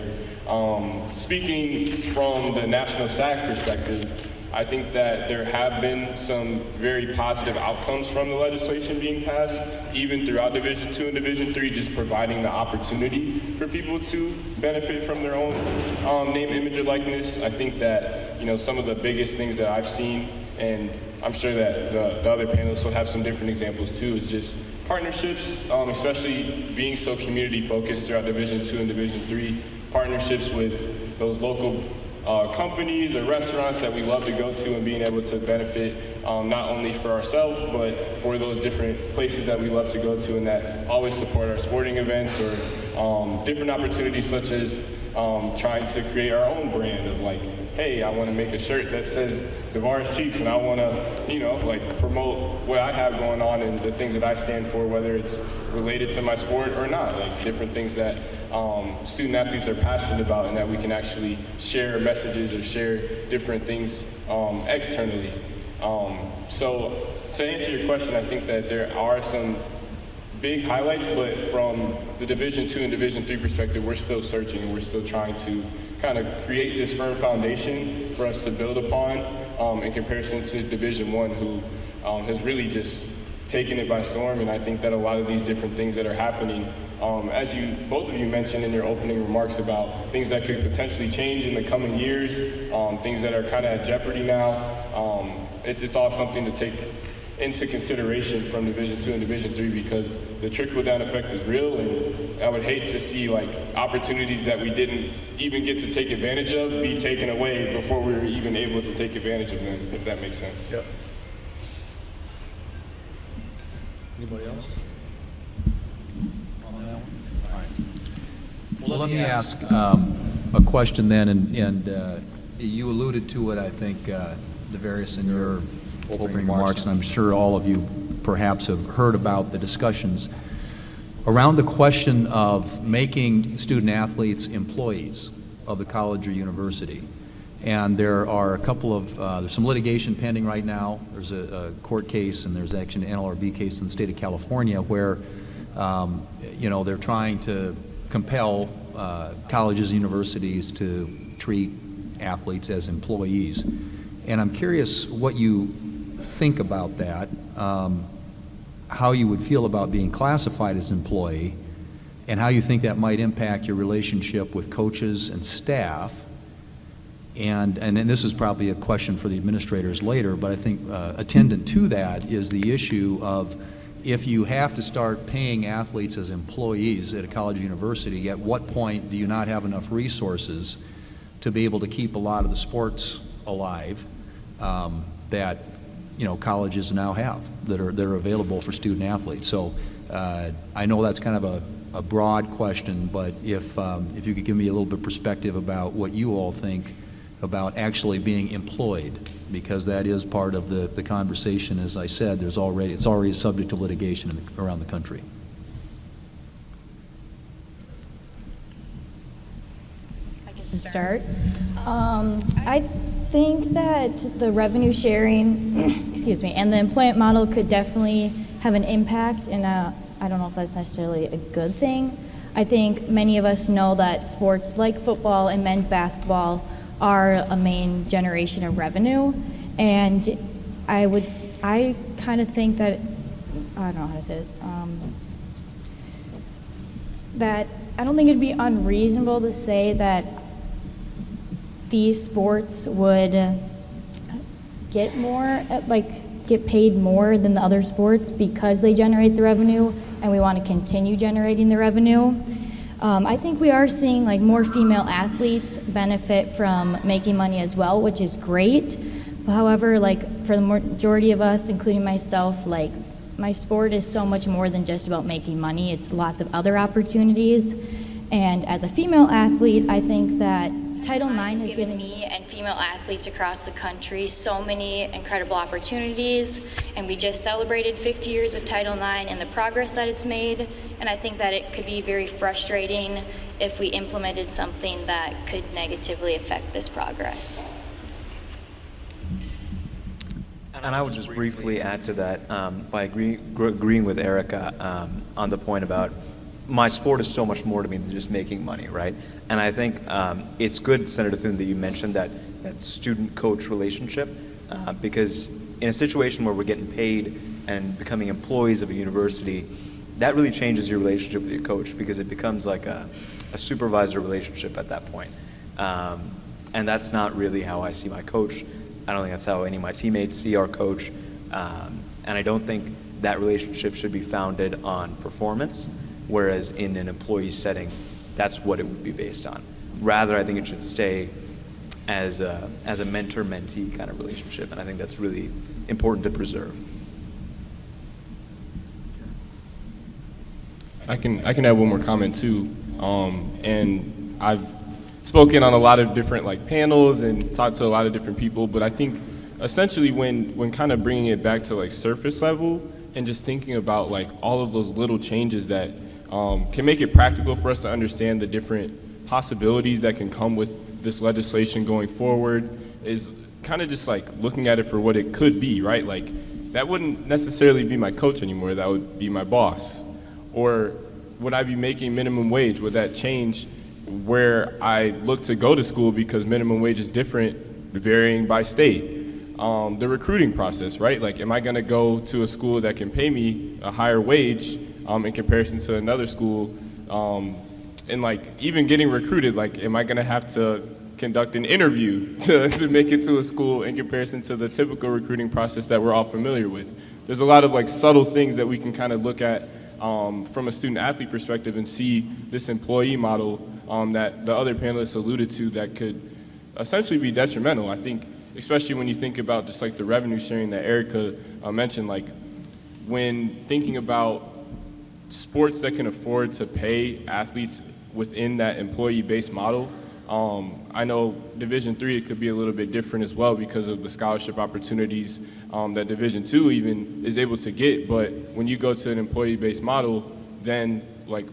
Speaking from the national SAAC perspective, I think that there have been some very positive outcomes from the legislation being passed, even throughout Division II and Division III, just providing the opportunity for people to benefit from their own name, image, or likeness. I think that some of the biggest things that I've seen, and I'm sure that the other panelists will have some different examples too, is just partnerships, especially being so community focused throughout Division II and Division III, partnerships with those local companies or restaurants that we love to go to and being able to benefit not only for ourselves, but for those different places that we love to go to and that always support our sporting events or different opportunities such as trying to create our own brand of like, hey, I want to make a shirt that says Davaris Cheeks, and I want to, you know, like promote what I have going on and the things that I stand for, whether it's related to my sport or not, like different things that student athletes are passionate about, and that we can actually share messages or share different things externally. So to answer your question, I think that there are some big highlights, but from the Division II and Division III perspective, we're still searching and we're still trying to kind of create this firm foundation for us to build upon in comparison to Division I, who has really just taken it by storm. And I think that a lot of these different things that are happening, as both of you mentioned in your opening remarks about things that could potentially change in the coming years, things that are kind of at jeopardy now, it's all something to take into consideration from Division II and Division III, because the trickle-down effect is real, and I would hate to see like opportunities that we didn't even get to take advantage of be taken away before we were even able to take advantage of them, if that makes sense. Yep. Anybody else? On that one? All right. Well, let me ask a question then, and you alluded to it, I think, Davaris, in your opening remarks, and I'm sure all of you perhaps have heard about the discussions around the question of making student athletes employees of the college or university. And there are a couple of, there's some litigation pending right now. There's a court case, and there's actually an NLRB case in the state of California where, you know, they're trying to compel colleges and universities to treat athletes as employees. And I'm curious what you think about that, how you would feel about being classified as an employee, and how you think that might impact your relationship with coaches and staff. And this is probably a question for the administrators later, but I think attendant to that is the issue of, if you have to start paying athletes as employees at a college or university, at what point do you not have enough resources to be able to keep a lot of the sports alive that, you know, colleges now have that are available for student athletes? So I know that's kind of a broad question, but if you could give me a little bit of perspective about what you all think about actually being employed, because that is part of the conversation. As I said, it's already a subject of litigation around the country. I can start. I think that the revenue sharing, excuse me, and the employment model could definitely have an impact, and I don't know if that's necessarily a good thing. I think many of us know that sports like football and men's basketball are a main generation of revenue, and I kind of think that, I don't know how to say this, that I don't think it'd be unreasonable to say that these sports would get paid more than the other sports because they generate the revenue, and we want to continue generating the revenue. I think we are seeing like more female athletes benefit from making money as well, which is great. However, like for the majority of us, including myself, like my sport is so much more than just about making money. It's lots of other opportunities. And as a female athlete, I think that Title IX has given me and female athletes across the country so many incredible opportunities, and we just celebrated 50 years of Title IX and the progress that it's made, and I think that it could be very frustrating if we implemented something that could negatively affect this progress. And I would just briefly add to that by agreeing with Erika on the point about my sport is so much more to me than just making money, right? And I think it's good, Senator Thune, that you mentioned that student-coach relationship, because in a situation where we're getting paid and becoming employees of a university, that really changes your relationship with your coach, because it becomes like a supervisor relationship at that point. And that's not really how I see my coach. I don't think that's how any of my teammates see our coach. And I don't think that relationship should be founded on performance, whereas in an employee setting, that's what it would be based on. Rather, I think it should stay as a mentor-mentee kind of relationship, and I think that's really important to preserve. I can add one more comment too, and I've spoken on a lot of different like panels and talked to a lot of different people, but I think essentially when kind of bringing it back to like surface level and just thinking about like all of those little changes that can make it practical for us to understand the different possibilities that can come with this legislation going forward is kind of just like looking at it for what it could be, right? Like that wouldn't necessarily be my coach anymore, that would be my boss. Or would I be making minimum wage? Would that change where I look to go to school because minimum wage is different varying by state? The recruiting process, right? Like am I gonna go to a school that can pay me a higher wage in comparison to another school? And like even getting recruited, like am I gonna have to conduct an interview to make it to a school in comparison to the typical recruiting process that we're all familiar with? There's a lot of like subtle things that we can kind of look at from a student athlete perspective and see this employee model that the other panelists alluded to that could essentially be detrimental. I think especially when you think about just like the revenue sharing that Erika mentioned, like when thinking about sports that can afford to pay athletes within that employee-based model, I know Division III, it could be a little bit different as well because of the scholarship opportunities that Division II even is able to get. But when you go to an employee-based model, then like,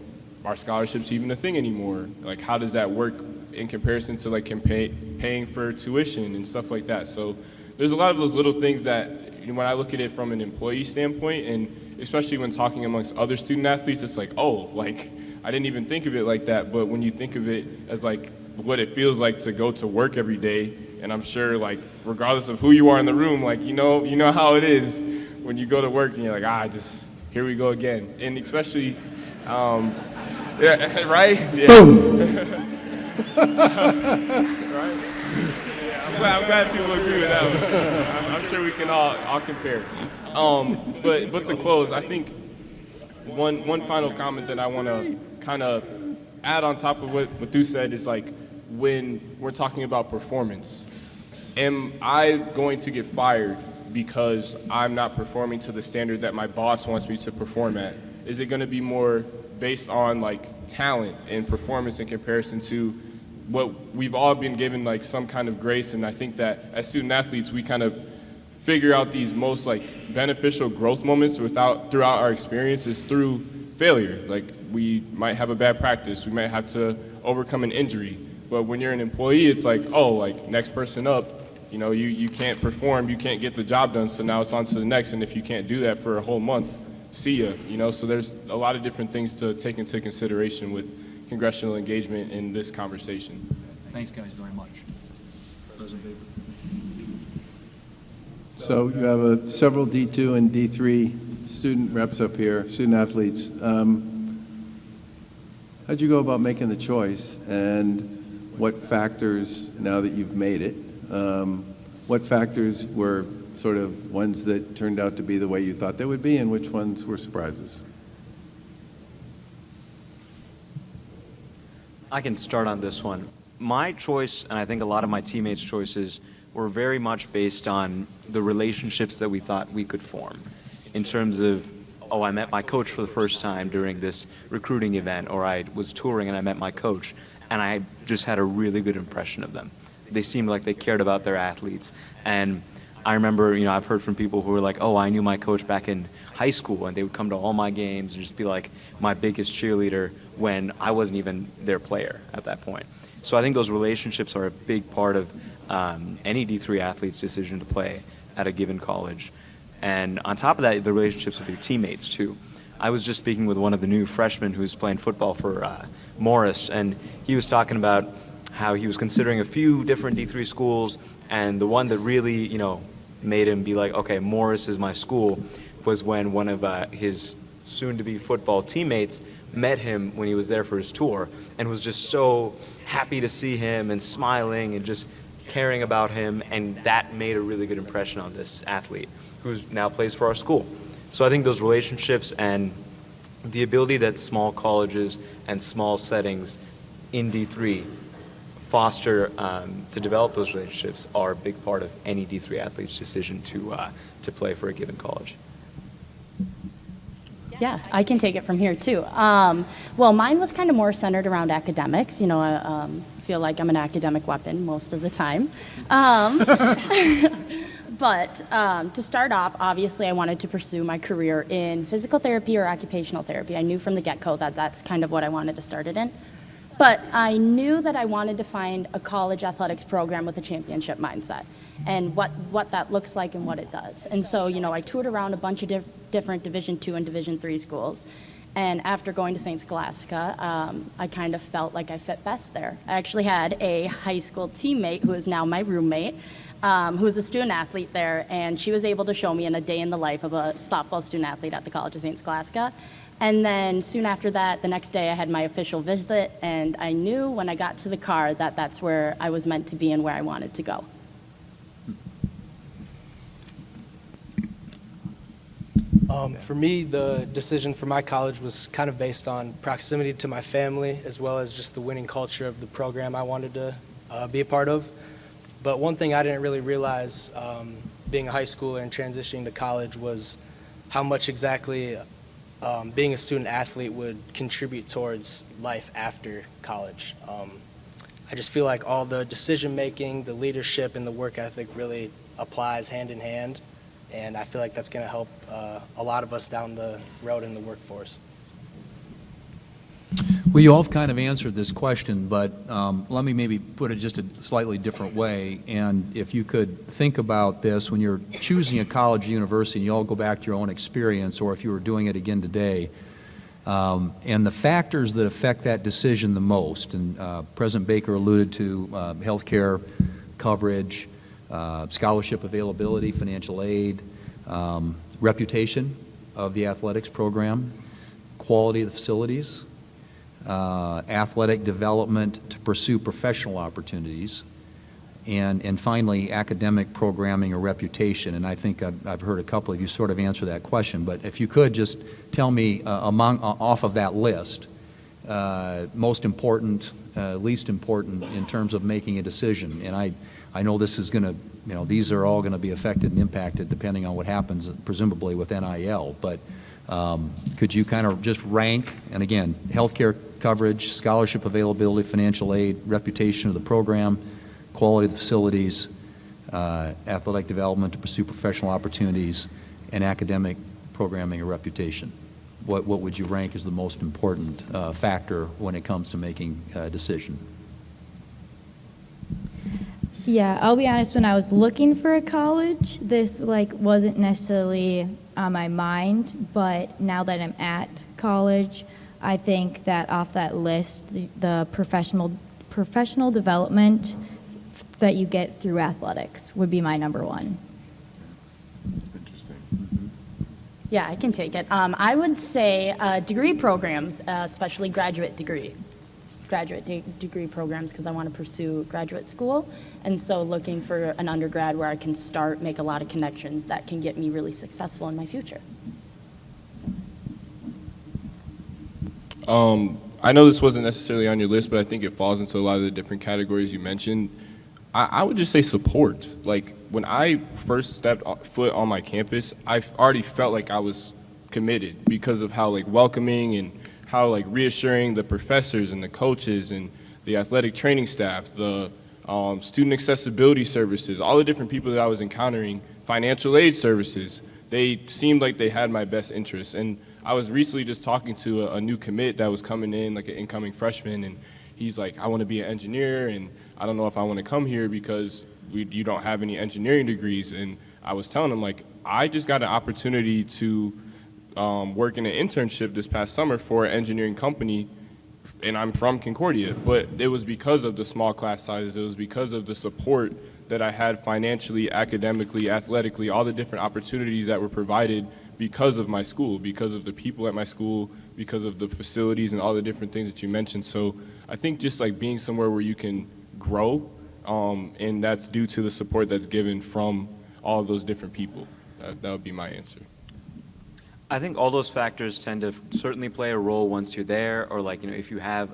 are scholarships even a thing anymore? Like, how does that work in comparison to like paying for tuition and stuff like that? So there's a lot of those little things that, you know, when I look at it from an employee standpoint, and especially when talking amongst other student athletes, it's like, oh, like, I didn't even think of it like that. But when you think of it as like what it feels like to go to work every day, and I'm sure like regardless of who you are in the room, like you know how it is when you go to work and you're like, just here we go again. And especially, yeah, right? Yeah. Right? Yeah, I'm glad people agree with that one. I'm sure we can all compare. But to close, I think one final comment that I want to kind of add on top of what Muthu said is like, when we're talking about performance, am I going to get fired because I'm not performing to the standard that my boss wants me to perform at? Is it going to be more based on like talent and performance in comparison to what we've all been given like some kind of grace? And I think that as student athletes, we kind of figure out these most like beneficial growth moments throughout our experiences through failure. Like we might have a bad practice, we might have to overcome an injury. But when you're an employee, it's like, oh, like next person up, you know, you can't perform, you can't get the job done, so now it's on to the next. And if you can't do that for a whole month, see ya, you know? So there's a lot of different things to take into consideration with congressional engagement in this conversation. Thanks, guys, very much. President Baker. So you have several D2 and D3 student reps up here, student athletes. How'd you go about making the choice, and what factors, now that you've made it, what factors were sort of ones that turned out to be the way you thought they would be, and which ones were surprises? I can start on this one. My choice, and I think a lot of my teammates' choices, were very much based on the relationships that we thought we could form in terms of, oh, I met my coach for the first time during this recruiting event, or I was touring and I met my coach, and I just had a really good impression of them. They seemed like they cared about their athletes. And I remember, you know, I've heard from people who were like, oh, I knew my coach back in high school, and they would come to all my games and just be like my biggest cheerleader when I wasn't even their player at that point. So I think those relationships are a big part of any D3 athlete's decision to play at a given college. And on top of that, the relationships with your teammates too. I was just speaking with one of the new freshmen who's playing football for Morris, and he was talking about how he was considering a few different D3 schools, and the one that really, you know, made him be like, okay, Morris is my school, was when one of his soon-to-be football teammates met him when he was there for his tour, and was just so happy to see him and smiling and just caring about him, and that made a really good impression on this athlete who now plays for our school. So I think those relationships and the ability that small colleges and small settings in D3 foster to develop those relationships are a big part of any D3 athlete's decision to play for a given college. Yeah, I can take it from here too. Well, mine was kind of more centered around academics. You know, feel like I'm an academic weapon most of the time. But to start off, obviously, I wanted to pursue my career in physical therapy or occupational therapy. I knew from the get-go that that's kind of what I wanted to start it in. But I knew that I wanted to find a college athletics program with a championship mindset and what that looks like and what it does. And so, you know, I toured around a bunch of different Division II and Division III schools. And after going to St. Scholastica, I kind of felt like I fit best there. I actually had a high school teammate who is now my roommate, who was a student athlete there, and she was able to show me in a day in the life of a softball student athlete at the College of St. Scholastica. And then soon after that, the next day I had my official visit, and I knew when I got to the car that that's where I was meant to be and where I wanted to go. For me, the decision for my college was kind of based on proximity to my family, as well as just the winning culture of the program I wanted to be a part of. But one thing I didn't really realize being a high schooler and transitioning to college was how much exactly being a student athlete would contribute towards life after college. I just feel like all the decision making, the leadership, and the work ethic really applies hand in hand. And I feel like that's going to help a lot of us down the road in the workforce. Well, you all have kind of answered this question, but let me maybe put it just a slightly different way. And if you could think about this when you're choosing a college or university, and you all go back to your own experience, or if you were doing it again today, and the factors that affect that decision the most, and President Baker alluded to healthcare coverage, scholarship availability, financial aid, reputation of the athletics program, quality of the facilities, athletic development to pursue professional opportunities, and finally academic programming or reputation. And I think I've heard a couple of you sort of answer that question, but if you could just tell me off of that list, most important, least important in terms of making a decision. And I know this is going to, you know, these are all going to be affected and impacted depending on what happens, presumably with NIL. But could you kind of just rank, and again, healthcare coverage, scholarship availability, financial aid, reputation of the program, quality of the facilities, athletic development to pursue professional opportunities, and academic programming or reputation? What would you rank as the most important factor when it comes to making a decision? Yeah, I'll be honest, when I was looking for a college, this wasn't necessarily on my mind, but now that I'm at college, I think that off that list, the professional development that you get through athletics would be my number one. Interesting. Yeah, I can take it. I would say degree programs, especially graduate degree programs, because I want to pursue graduate school. And so looking for an undergrad where I can start, make a lot of connections that can get me really successful in my future. I know this wasn't necessarily on your list, but I think it falls into a lot of the different categories you mentioned. I would just say support. Like, when I first stepped foot on my campus, I already felt like I was committed because of how welcoming and how reassuring the professors and the coaches and the athletic training staff, the student accessibility services, all the different people that I was encountering, financial aid services, they seemed like they had my best interests. And I was recently just talking to a new commit that was coming in, like an incoming freshman, and he's like, I want to be an engineer, and I don't know if I want to come here because you don't have any engineering degrees. And I was telling him, I just got an opportunity to work in an internship this past summer for an engineering company, and I'm from Concordia, but it was because of the small class sizes. It was because of the support that I had financially, academically, athletically, all the different opportunities that were provided because of my school, because of the people at my school, because of the facilities and all the different things that you mentioned. So I think just being somewhere where you can grow, and that's due to the support that's given from all of those different people. That would be my answer. I think all those factors tend to certainly play a role once you're there, or if you have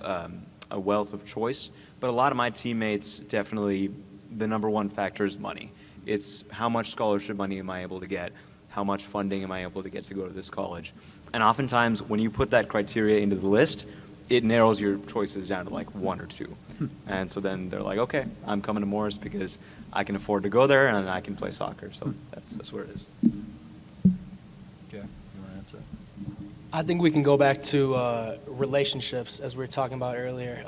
a wealth of choice. But a lot of my teammates, definitely the number one factor is money. It's how much scholarship money am I able to get? How much funding am I able to get to go to this college? And oftentimes when you put that criteria into the list, it narrows your choices down to like one or two. And so then they're like, okay, I'm coming to Morris because I can afford to go there and I can play soccer. So that's where it is. Okay, you want to answer? I think we can go back to relationships, as we were talking about earlier.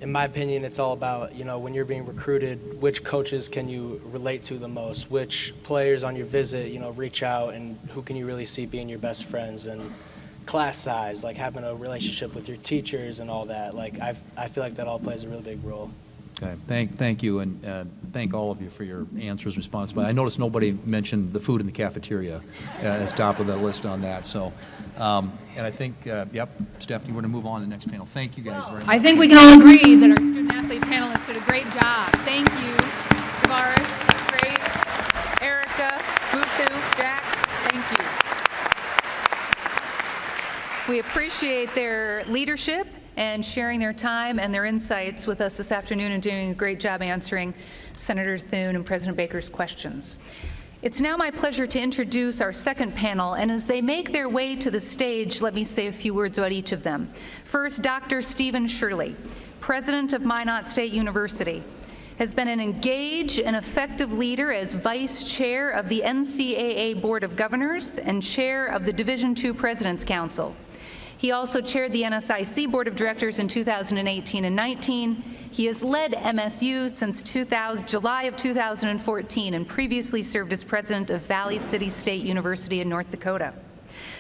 In my opinion, it's all about, when you're being recruited, which coaches can you relate to the most? Which players on your visit, reach out, and who can you really see being your best friends? And class size, like having a relationship with your teachers and all that. Like I feel like that all plays a really big role. Okay, thank you, and thank all of you for your answers, responses. But I noticed nobody mentioned the food in the cafeteria as top of the list on that. So, and I think, yep, Stephanie, we're going to move on to the next panel. Thank you guys very much. I think we can all agree that our student-athlete panelists did a great job. Thank you, Davaris, Grace, Erika, Muthu, Jack. Thank you. We appreciate their leadership and sharing their time and their insights with us this afternoon and doing a great job answering Senator Thune and President Baker's questions. It's now my pleasure to introduce our second panel, and as they make their way to the stage, let me say a few words about each of them. First, Dr. Stephen Shirley, President of Minot State University, has been an engaged and effective leader as Vice Chair of the NCAA Board of Governors and Chair of the Division II President's Council. He also chaired the NSIC Board of Directors in 2018 and 19. He has led MSU since July of 2014 and previously served as president of Valley City State University in North Dakota.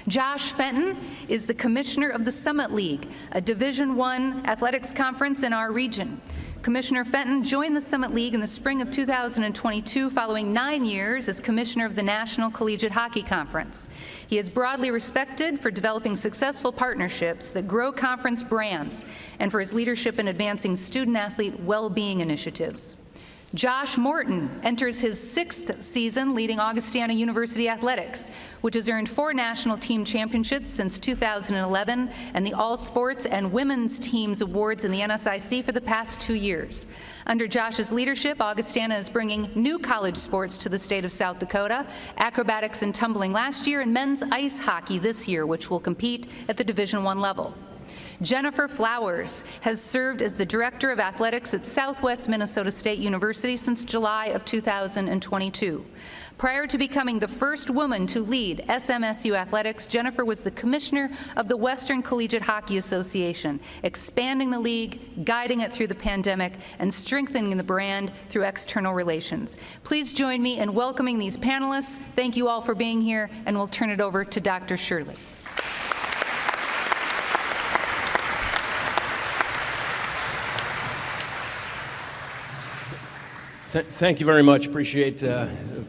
Josh Fenton is the commissioner of the Summit League, a Division I athletics conference in our region. Commissioner Fenton joined the Summit League in the spring of 2022 following 9 years as commissioner of the National Collegiate Hockey Conference. He is broadly respected for developing successful partnerships that grow conference brands and for his leadership in advancing student-athlete well-being initiatives. Josh Morton enters his 6th season leading Augustana University athletics, which has earned 4 national team championships since 2011 and the All Sports and Women's Teams Awards in the NSIC for the past 2 years. Under Josh's leadership, Augustana is bringing new college sports to the state of South Dakota, acrobatics and tumbling last year and men's ice hockey this year, which will compete at the Division I level. Jennifer Flowers has served as the Director of Athletics at Southwest Minnesota State University since July of 2022. Prior to becoming the first woman to lead SMSU athletics, Jennifer was the commissioner of the Western Collegiate Hockey Association, expanding the league, guiding it through the pandemic, and strengthening the brand through external relations. Please join me in welcoming these panelists. Thank you all for being here, and we'll turn it over to Dr. Shirley. Thank you very much. Appreciate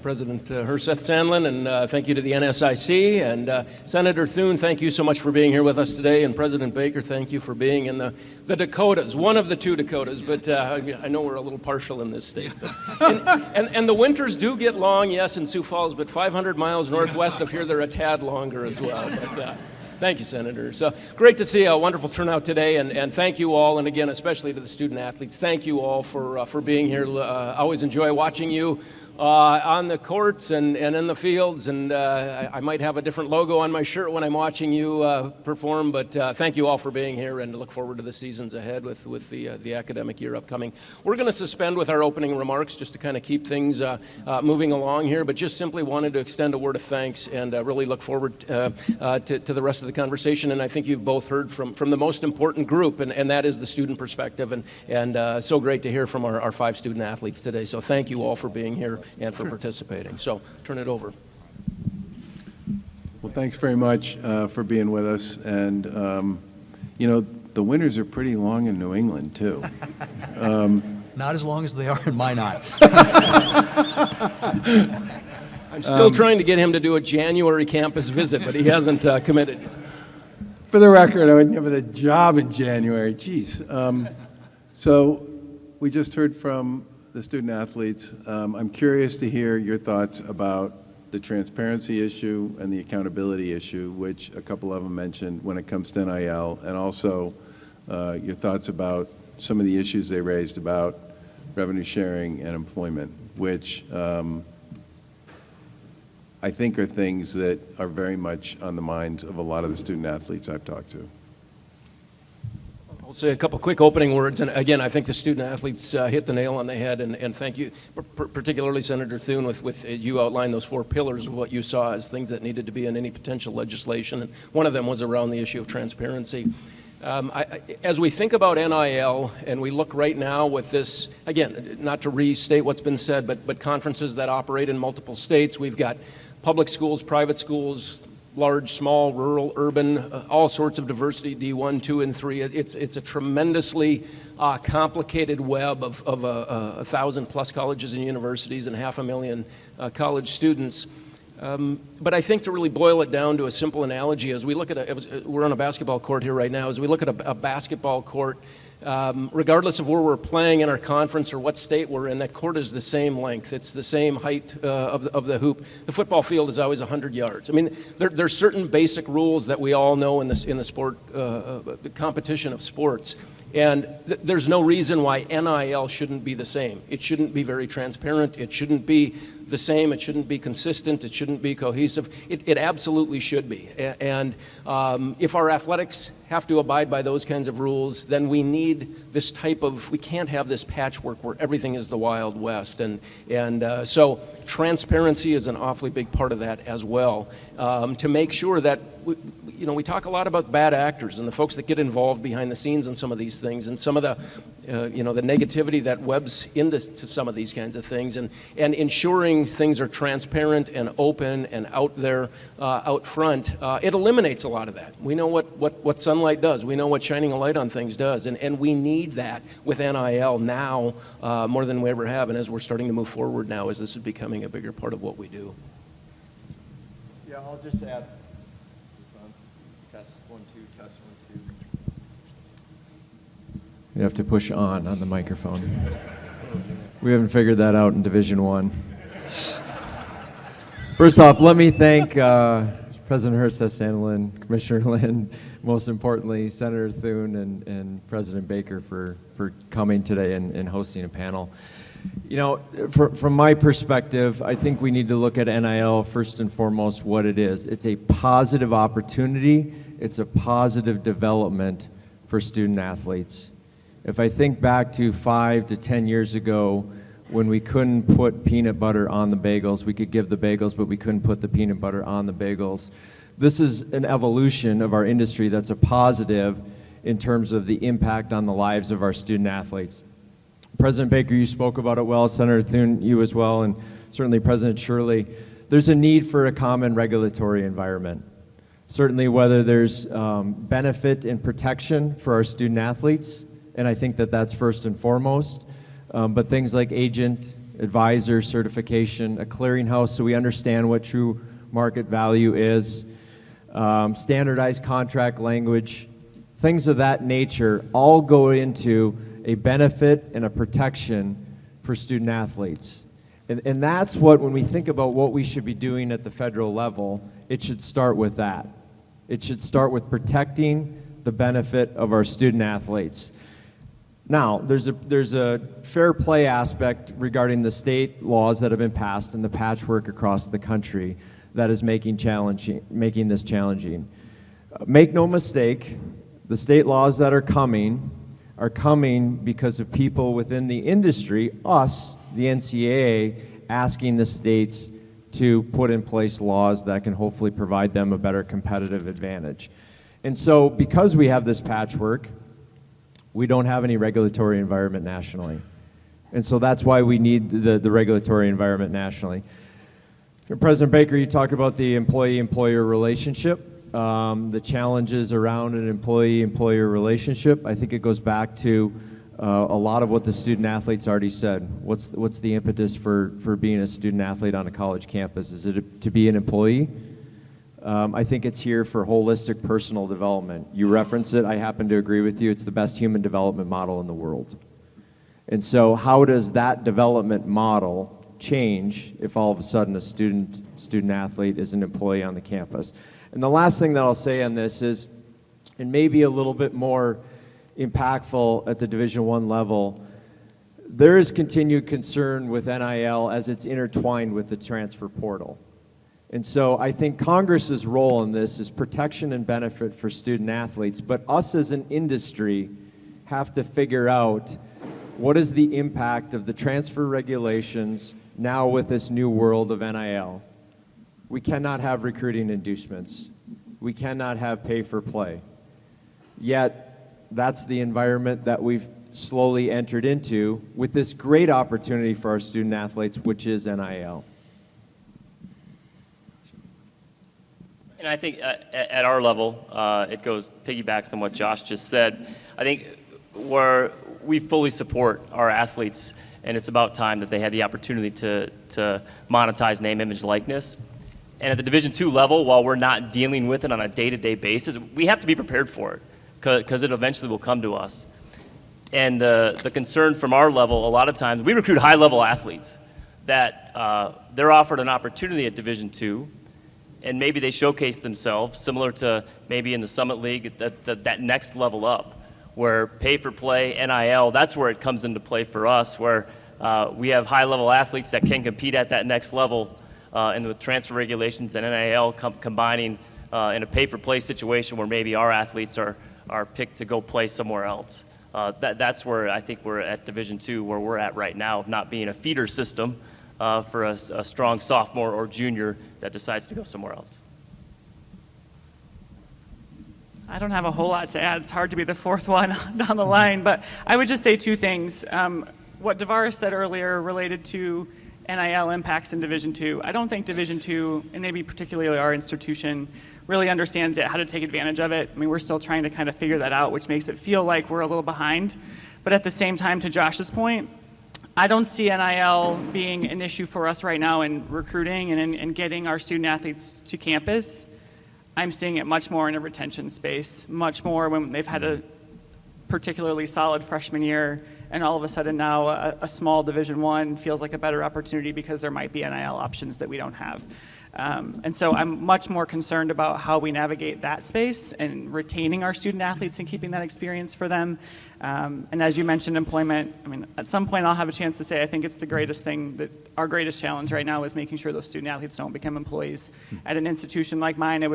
President Herseth Sandlin, and thank you to the NSIC. And Senator Thune, thank you so much for being here with us today. And President Baker, thank you for being in the Dakotas, one of the 2 Dakotas, but I know we're a little partial in this state. But, and the winters do get long, yes, in Sioux Falls, but 500 miles northwest of here, they're a tad longer as well. But, thank you, Senator. So great to see a wonderful turnout today, and thank you all, and again, especially to the student athletes, thank you all for being here. I always enjoy watching you on the courts and in the fields, and I might have a different logo on my shirt when I'm watching you perform, but thank you all for being here, and look forward to the seasons ahead with the academic year upcoming. We're going to suspend with our opening remarks just to kind of keep things moving along here, but just simply wanted to extend a word of thanks and really look forward to the rest of the conversation. And I think you've both heard from the most important group, and that is the student perspective, and so great to hear from our 5 student athletes today. So thank you all for being here and for participating. So turn it over. Well, thanks very much for being with us. And, the winters are pretty long in New England, too. Not as long as they are in Minot. I'm still trying to get him to do a January campus visit, but he hasn't committed. For the record, I would have a job in January. Jeez. So we just heard from the student athletes. I'm curious to hear your thoughts about the transparency issue and the accountability issue, which a couple of them mentioned when it comes to NIL, and also your thoughts about some of the issues they raised about revenue sharing and employment, which I think are things that are very much on the minds of a lot of the student athletes I've talked to. I'll say a couple quick opening words, and again, I think the student athletes hit the nail on the head, and thank you, particularly Senator Thune, with you outlined those 4 pillars of what you saw as things that needed to be in any potential legislation, and one of them was around the issue of transparency. As we think about NIL, and we look right now with this, again, not to restate what's been said, but conferences that operate in multiple states, we've got public schools, private schools, large, small, rural, urban, all sorts of diversity, D1, 2, and 3. It's a tremendously complicated web of 1,000+ colleges and universities and 500,000 college students. But I think to really boil it down to a simple analogy, as we look at we're on a basketball court here right now, as we look at a basketball court, regardless of where we're playing in our conference or what state we're in, that court is the same length. It's the same height of the hoop. The football field is always 100 yards. I mean, there's certain basic rules that we all know in the sport, the competition of sports. And there's no reason why NIL shouldn't be the same. It shouldn't be very transparent. It shouldn't be the same. It shouldn't be consistent. It shouldn't be cohesive. It absolutely should be. And if our athletics have to abide by those kinds of rules, then we need this type of, we can't have this patchwork where everything is the Wild West. And so transparency is an awfully big part of that as well, to make sure that we talk a lot about bad actors and the folks that get involved behind the scenes in some of these things, and some of the the negativity that webs into some of these kinds of things, and ensuring things are transparent and open and out there, out front. It eliminates a lot of that. We know what sunlight does. We know what shining a light on things does, and we need that with NIL now more than we ever have, and as we're starting to move forward now, as this is becoming a bigger part of what we do. Yeah, I'll just add. Test 1 2, test 1 2. You have to push on the microphone. We haven't figured that out in Division 1. First off, let me thank President Herseth, Sandlin, Commissioner Lynn, most importantly, Senator Thune and President Baker for coming today and hosting a panel. From my perspective, I think we need to look at NIL first and foremost what it is. It's a positive opportunity. It's a positive development for student athletes. If I think back to 5 to 10 years ago when we couldn't put peanut butter on the bagels, we could give the bagels, but we couldn't put the peanut butter on the bagels. This is an evolution of our industry that's a positive in terms of the impact on the lives of our student athletes. President Baker, you spoke about it well, Senator Thune, you as well, and certainly President Shirley. There's a need for a common regulatory environment. Certainly whether there's benefit and protection for our student athletes, and I think that that's first and foremost, but things like agent, advisor certification, a clearinghouse so we understand what true market value is, standardized contract language, things of that nature all go into a benefit and a protection for student athletes. And that's what, when we think about what we should be doing at the federal level, it should start with that. It should start with protecting the benefit of our student athletes. Now, there's a fair play aspect regarding the state laws that have been passed and the patchwork across the country that is making this challenging. Make no mistake, the state laws that are coming because of people within the industry, us, the NCAA, asking the states to put in place laws that can hopefully provide them a better competitive advantage. And so because we have this patchwork, we don't have any regulatory environment nationally. And so that's why we need the regulatory environment nationally. President Baker, you talked about the employee-employer relationship, the challenges around an employee-employer relationship. I think it goes back to a lot of what the student athletes already said. What's the impetus for being a student athlete on a college campus? Is it to be an employee? I think it's here for holistic personal development. You reference it, I happen to agree with you. It's the best human development model in the world. And so how does that development model change if all of a sudden a student athlete is an employee on the campus? And the last thing that I'll say on this is, and maybe a little bit more impactful at the Division I level, there is continued concern with NIL as it's intertwined with the transfer portal. And so I think Congress's role in this is protection and benefit for student athletes, but us as an industry have to figure out what is the impact of the transfer regulations now with this new world of NIL. We cannot have recruiting inducements. We cannot have pay for play. Yet, that's the environment that we've slowly entered into with this great opportunity for our student athletes, which is NIL. And I think at our level, it piggybacks on what Josh just said. I think we fully support our athletes, and it's about time that they had the opportunity to monetize name, image, likeness. And at the Division II level, while we're not dealing with it on a day-to-day basis, we have to be prepared for it because it eventually will come to us. And the concern from our level, a lot of times, we recruit high-level athletes that they're offered an opportunity at Division II, and maybe they showcase themselves, similar to maybe in the Summit League, that next level up, where pay-for-play, NIL, that's where it comes into play for us, where we have high-level athletes that can compete at that next level, and with transfer regulations and NIL combining in a pay-for-play situation where maybe our athletes are picked to go play somewhere else. That's where I think we're at Division II, where we're at right now, of not being a feeder system for a strong sophomore or junior that decides to go somewhere else. I don't have a whole lot to add. It's hard to be the fourth one down the line, but I would just say two things. What Davaris said earlier related to NIL impacts in Division II. I don't think Division II, and maybe particularly our institution, really understands how to take advantage of it. I mean, we're still trying to kind of figure that out, which makes it feel like we're a little behind. But at the same time, to Josh's point, I don't see NIL being an issue for us right now in recruiting and in getting our student athletes to campus. I'm seeing it much more in a retention space, much more when they've had a particularly solid freshman year, and all of a sudden now a small Division I feels like a better opportunity because there might be NIL options that we don't have. And so I'm much more concerned about how we navigate that space and retaining our student athletes and keeping that experience for them. And as you mentioned, employment, I mean, at some point I'll have a chance to say I think it's the greatest thing, that our greatest challenge right now is making sure those student athletes don't become employees. At an institution like mine, it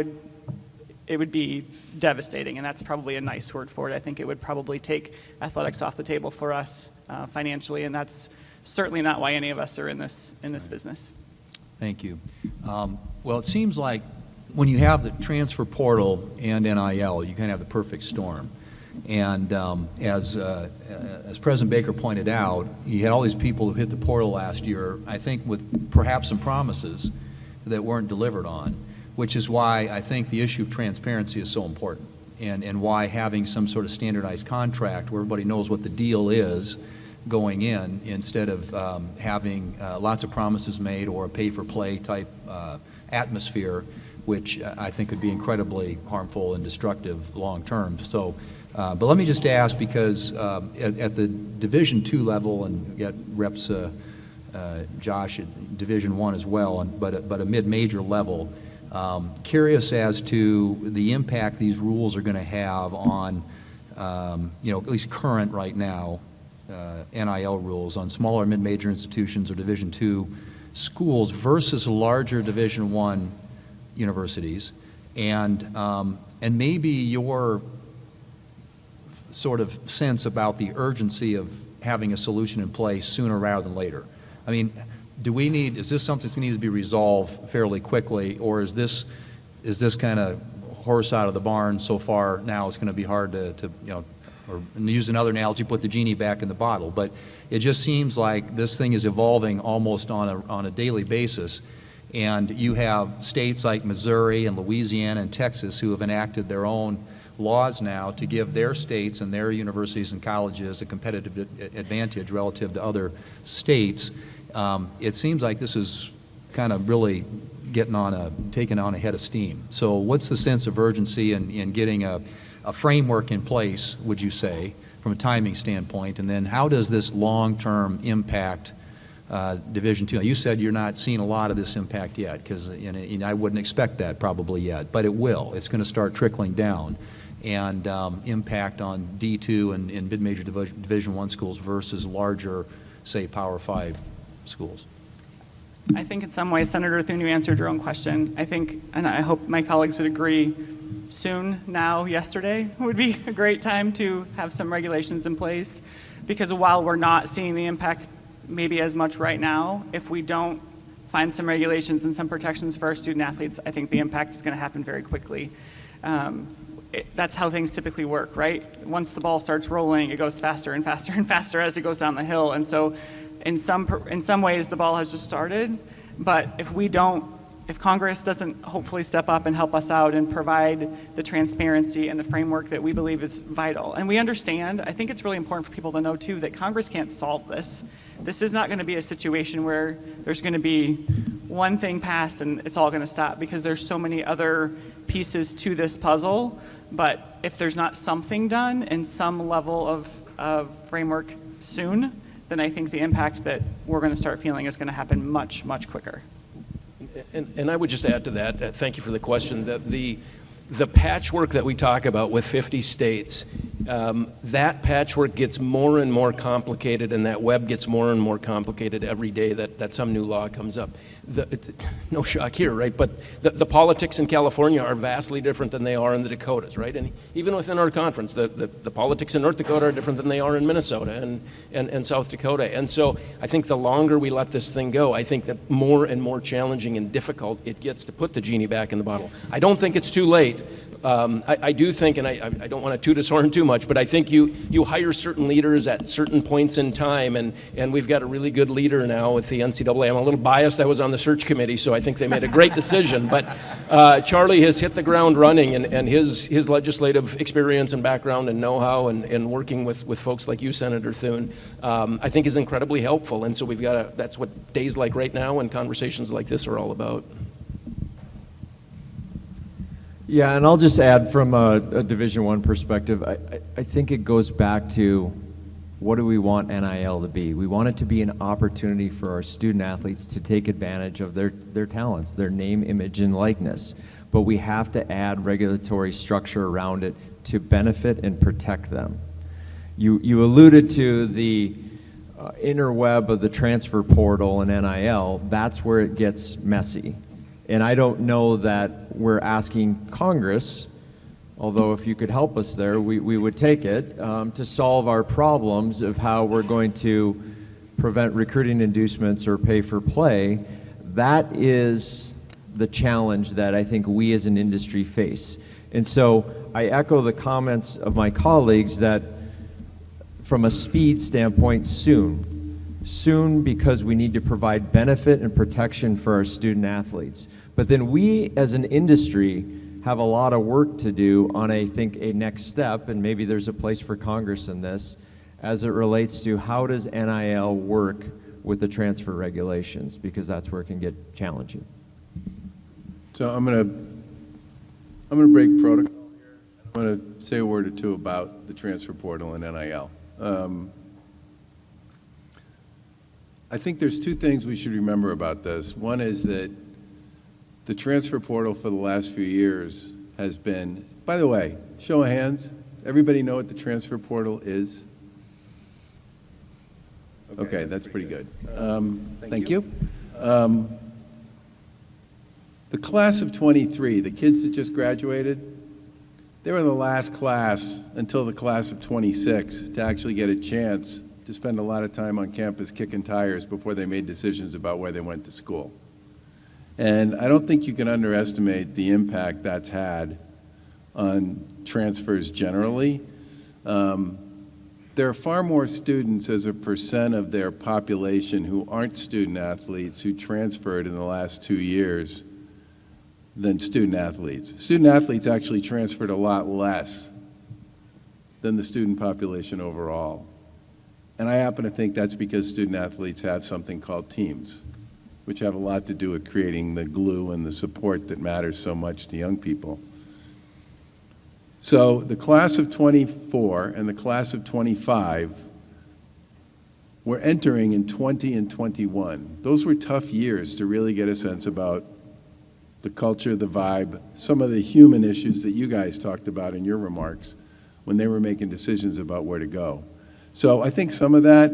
would be devastating, and that's probably a nice word for it. I think it would probably take athletics off the table for us financially, and that's certainly not why any of us are in this business. Thank you. Well, it seems like when you have the transfer portal and NIL, you kind of have the perfect storm. And as President Baker pointed out, you had all these people who hit the portal last year, I think with perhaps some promises that weren't delivered on, which is why I think the issue of transparency is so important, and why having some sort of standardized contract where everybody knows what the deal is going in, instead of having lots of promises made or a pay-for-play type atmosphere, which I think could be incredibly harmful and destructive long-term. So, but let me just ask, because at the Division II level, and we got reps Josh at Division I as well, but a mid-major level, curious as to the impact these rules are going to have on, at least current right now, NIL rules on smaller mid-major institutions or Division II schools versus larger Division I universities, and maybe your sort of sense about the urgency of having a solution in place sooner rather than later. I mean, is this something that needs to be resolved fairly quickly, or is this kind of horse out of the barn so far now it's going to be hard to or use another analogy, put the genie back in the bottle? But it just seems like this thing is evolving almost on a daily basis, and you have states like Missouri and Louisiana and Texas who have enacted their own laws now to give their states and their universities and colleges a competitive advantage relative to other states. It seems like this is kind of really taking on a head of steam. So what's the sense of urgency in getting a framework in place, would you say, from a timing standpoint? And then how does this long-term impact Division II? You said you're not seeing a lot of this impact yet, because I wouldn't expect that probably yet, but it will. It's going to start trickling down, and impact on D2 and mid-major Division I schools versus larger, say, Power 5 schools. I think in some ways, Senator Thune, you answered your own question. I think, and I hope my colleagues would agree, soon, now, yesterday would be a great time to have some regulations in place, because while we're not seeing the impact maybe as much right now, if we don't find some regulations and some protections for our student athletes, I think the impact is going to happen very quickly. That's how things typically work, right? Once the ball starts rolling, it goes faster and faster and faster as it goes down the hill. And so in some ways, the ball has just started. But if Congress doesn't hopefully step up and help us out and provide the transparency and the framework that we believe is vital. And we understand, I think it's really important for people to know too, that Congress can't solve this. This is not going to be a situation where there's going to be one thing passed and it's all going to stop, because there's so many other pieces to this puzzle. But if there's not something done in some level of framework soon, then I think the impact that we're going to start feeling is going to happen much, much quicker. And I would just add to that, thank you for the question, that the patchwork that we talk about with 50 states, that patchwork gets more and more complicated, and that web gets more and more complicated every day that some new law comes up. No shock here, right? But the politics in California are vastly different than they are in the Dakotas, right? And even within our conference, the politics in North Dakota are different than they are in Minnesota and South Dakota. And so I think the longer we let this thing go, I think that more and more challenging and difficult it gets to put the genie back in the bottle. I don't think it's too late. I do think, and I don't want to toot his horn too much, but I think you hire certain leaders at certain points in time, and we've got a really good leader now with the NCAA. I'm a little biased. I was on the search committee, so I think they made a great decision. But Charlie has hit the ground running, and his legislative experience and background and know-how and working with folks like you, Senator Thune, I think is incredibly helpful. And so that's what days like right now and conversations like this are all about. Yeah, and I'll just add from a Division I perspective, I think it goes back to what do we want NIL to be? We want it to be an opportunity for our student athletes to take advantage of their talents, their name, image, and likeness. But we have to add regulatory structure around it to benefit and protect them. You alluded to the interweb of the transfer portal and NIL. That's where it gets messy. And I don't know that we're asking Congress, although if you could help us there, we would take it, to solve our problems of how we're going to prevent recruiting inducements or pay for play. That is the challenge that I think we as an industry face. And so I echo the comments of my colleagues that from a speed standpoint, soon because we need to provide benefit and protection for our student athletes. But then we as an industry have a lot of work to do on, I think, a next step, and maybe there's a place for Congress in this, as it relates to how does NIL work with the transfer regulations, because that's where it can get challenging. So I'm gonna break protocol here. I'm gonna say a word or two about the transfer portal and NIL. I think there's two things we should remember about this. One is that the transfer portal for the last few years has been, by the way, show of hands, everybody know what the transfer portal is? Okay, that's pretty good. Thank you. The class of 23, the kids that just graduated, they were the last class until the class of 26 to actually get a chance to spend a lot of time on campus kicking tires before they made decisions about where they went to school. And I don't think you can underestimate the impact that's had on transfers generally. There are far more students as a percent of their population who aren't student athletes who transferred in the last 2 years than student athletes. Student athletes actually transferred a lot less than the student population overall. And I happen to think that's because student athletes have something called teams, which have a lot to do with creating the glue and the support that matters so much to young people. So the class of 24 and the class of 25 were entering in 20 and 21. Those were tough years to really get a sense about the culture, the vibe, some of the human issues that you guys talked about in your remarks when they were making decisions about where to go. So I think some of that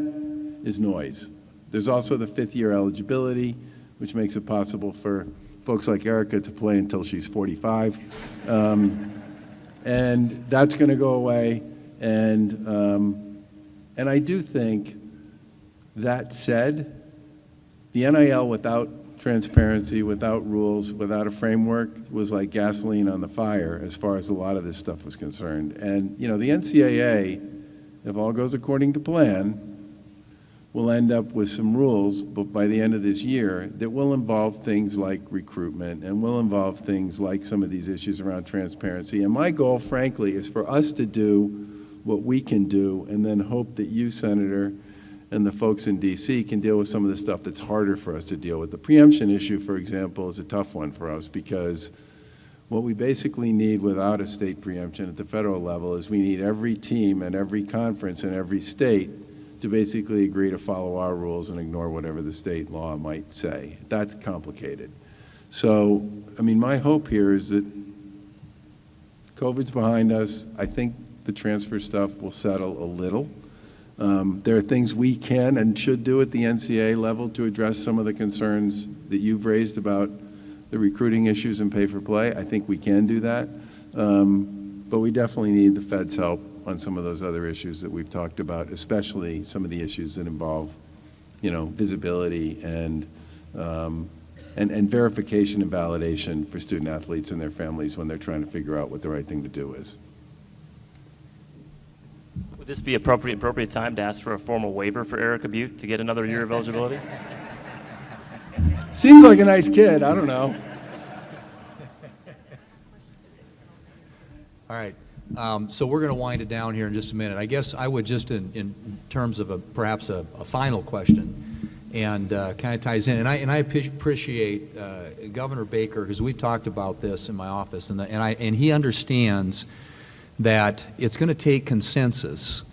is noise. There's also the fifth-year eligibility, which makes it possible for folks like Erika to play until she's 45. And that's going to go away. And I do think, that said, the NIL without transparency, without rules, without a framework was like gasoline on the fire as far as a lot of this stuff was concerned. And, you know, the NCAA, if all goes according to plan, will end up with some rules but by the end of this year that will involve things like recruitment and will involve things like some of these issues around transparency. And my goal, frankly, is for us to do what we can do and then hope that you, Senator, and the folks in DC can deal with some of the stuff that's harder for us to deal with. The preemption issue, for example, is a tough one for us because what we basically need without a state preemption at the federal level is we need every team and every conference in every state to basically agree to follow our rules and ignore whatever the state law might say. That's complicated. So, I mean, my hope here is that COVID's behind us. I think the transfer stuff will settle a little. There are things we can and should do at the NCAA level to address some of the concerns that you've raised about the recruiting issues and pay for play. I think we can do that. But we definitely need the Fed's help on some of those other issues that we've talked about, especially some of the issues that involve, you know, visibility and verification and validation for student athletes and their families when they're trying to figure out what the right thing to do is. Would this be appropriate time to ask for a formal waiver for Erika Bute to get another year of eligibility? Seems like a nice kid. I don't know. All right. So we're going to wind it down here in just a minute. I guess I would just, in terms of perhaps a final question, and kind of ties in. And I appreciate Governor Baker, because we've talked about this in my office, and he understands that it's going to take consensus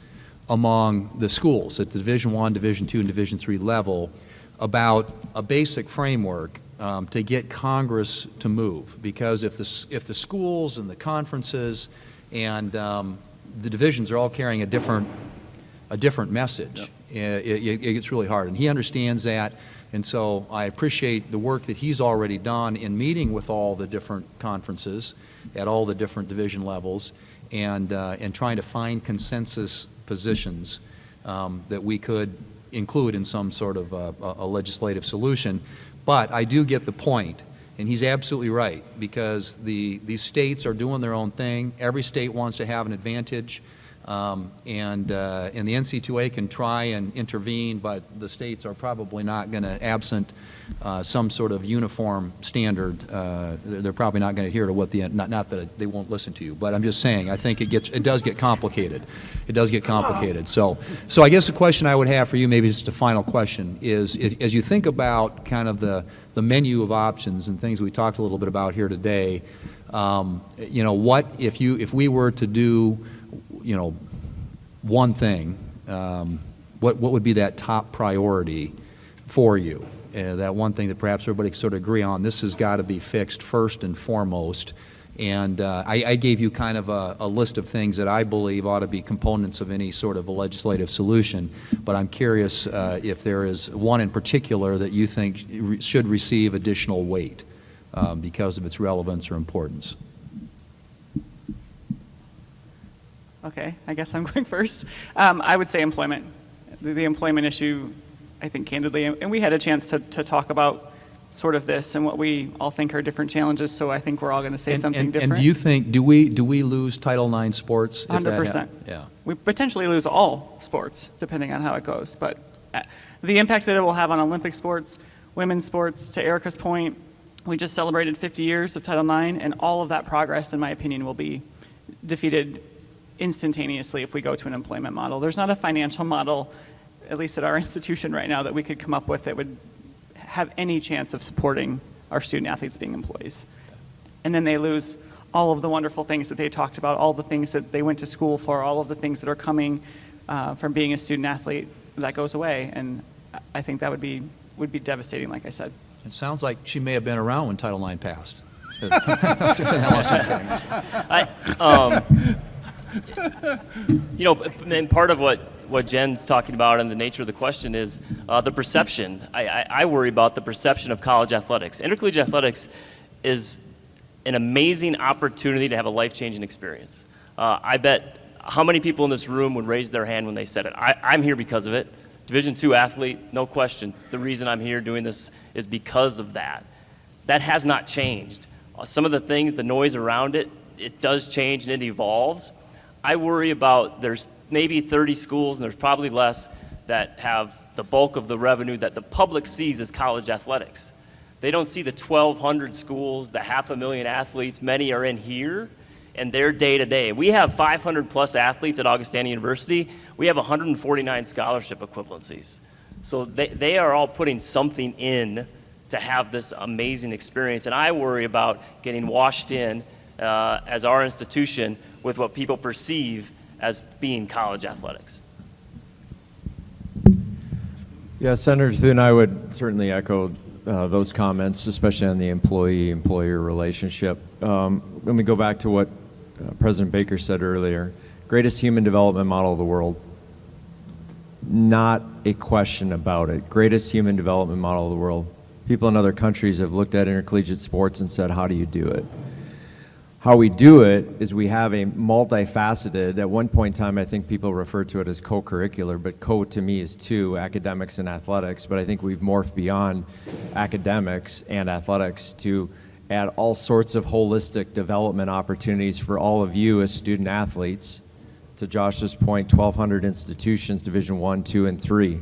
among the schools at the Division I, Division II, and Division III level about a basic framework to get Congress to move. Because if the schools and the conferences and the divisions are all carrying a different message, it gets really hard. And he understands that. And so I appreciate the work that he's already done in meeting with all the different conferences at all the different division levels and trying to find consensus positions that we could include in some sort of a legislative solution. But I do get the point, and he's absolutely right, because these states are doing their own thing. Every state wants to have an advantage, and the NCAA can try and intervene, but the states are probably not going to, absent some sort of uniform standard, they're probably not going to adhere to what not that they won't listen to you, but I'm just saying, I think it does get complicated. It does get complicated. So I guess the question I would have for you, maybe just a final question, is as you think about kind of the menu of options and things we talked a little bit about here today, you know, what if we were to do, you know, one thing, what would be that top priority for you? That one thing that perhaps everybody can sort of agree on, this has got to be fixed first and foremost. And I gave you kind of a list of things that I believe ought to be components of any sort of a legislative solution. But I'm curious if there is one in particular that you think should receive additional weight because of its relevance or importance. Okay, I guess I'm going first. I would say employment. The employment issue, I think, candidly, and we had a chance to talk about sort of this and what we all think are different challenges, so I think we're all going to say something different. And do you think, do we lose Title IX sports? 100%. Yeah. We potentially lose all sports, depending on how it goes, but the impact that it will have on Olympic sports, women's sports, to Erika's point, we just celebrated 50 years of Title IX, and all of that progress, in my opinion, will be defeated instantaneously if we go to an employment model. There's not a financial model, at least at our institution right now, that we could come up with that would have any chance of supporting our student athletes being employees. And then they lose all of the wonderful things that they talked about, all the things that they went to school for, all of the things that are coming from being a student athlete, that goes away. And I think that would be devastating, like I said. It sounds like she may have been around when Title IX passed. You know, and part of what what Jen's talking about and the nature of the question is the perception. I worry about the perception of college athletics. Intercollegiate athletics is an amazing opportunity to have a life-changing experience. I bet how many people in this room would raise their hand when they said it. I'm here because of it. Division II athlete, no question. The reason I'm here doing this is because of that. That has not changed. Some of the things, the noise around it, it does change and it evolves. I worry about there's maybe 30 schools, and there's probably less, that have the bulk of the revenue that the public sees as college athletics. They don't see the 1,200 schools, the 500,000 athletes, many are in here, and they're day-to-day. We have 500-plus athletes at Augustana University. We have 149 scholarship equivalencies. So they are all putting something in to have this amazing experience, and I worry about getting washed in as our institution with what people perceive as being college athletics. Yeah, Senator Thune, I would certainly echo those comments, especially on the employee-employer relationship. Let me go back to what President Baker said earlier. Greatest human development model of the world. Not a question about it. Greatest human development model of the world. People in other countries have looked at intercollegiate sports and said, how do you do it? How we do it is we have a multifaceted, at one point in time I think people refer to it as co-curricular, but co to me is two, academics and athletics, but I think we've morphed beyond academics and athletics to add all sorts of holistic development opportunities for all of you as student athletes. To Josh's point, 1,200 institutions, Division I, II, and III.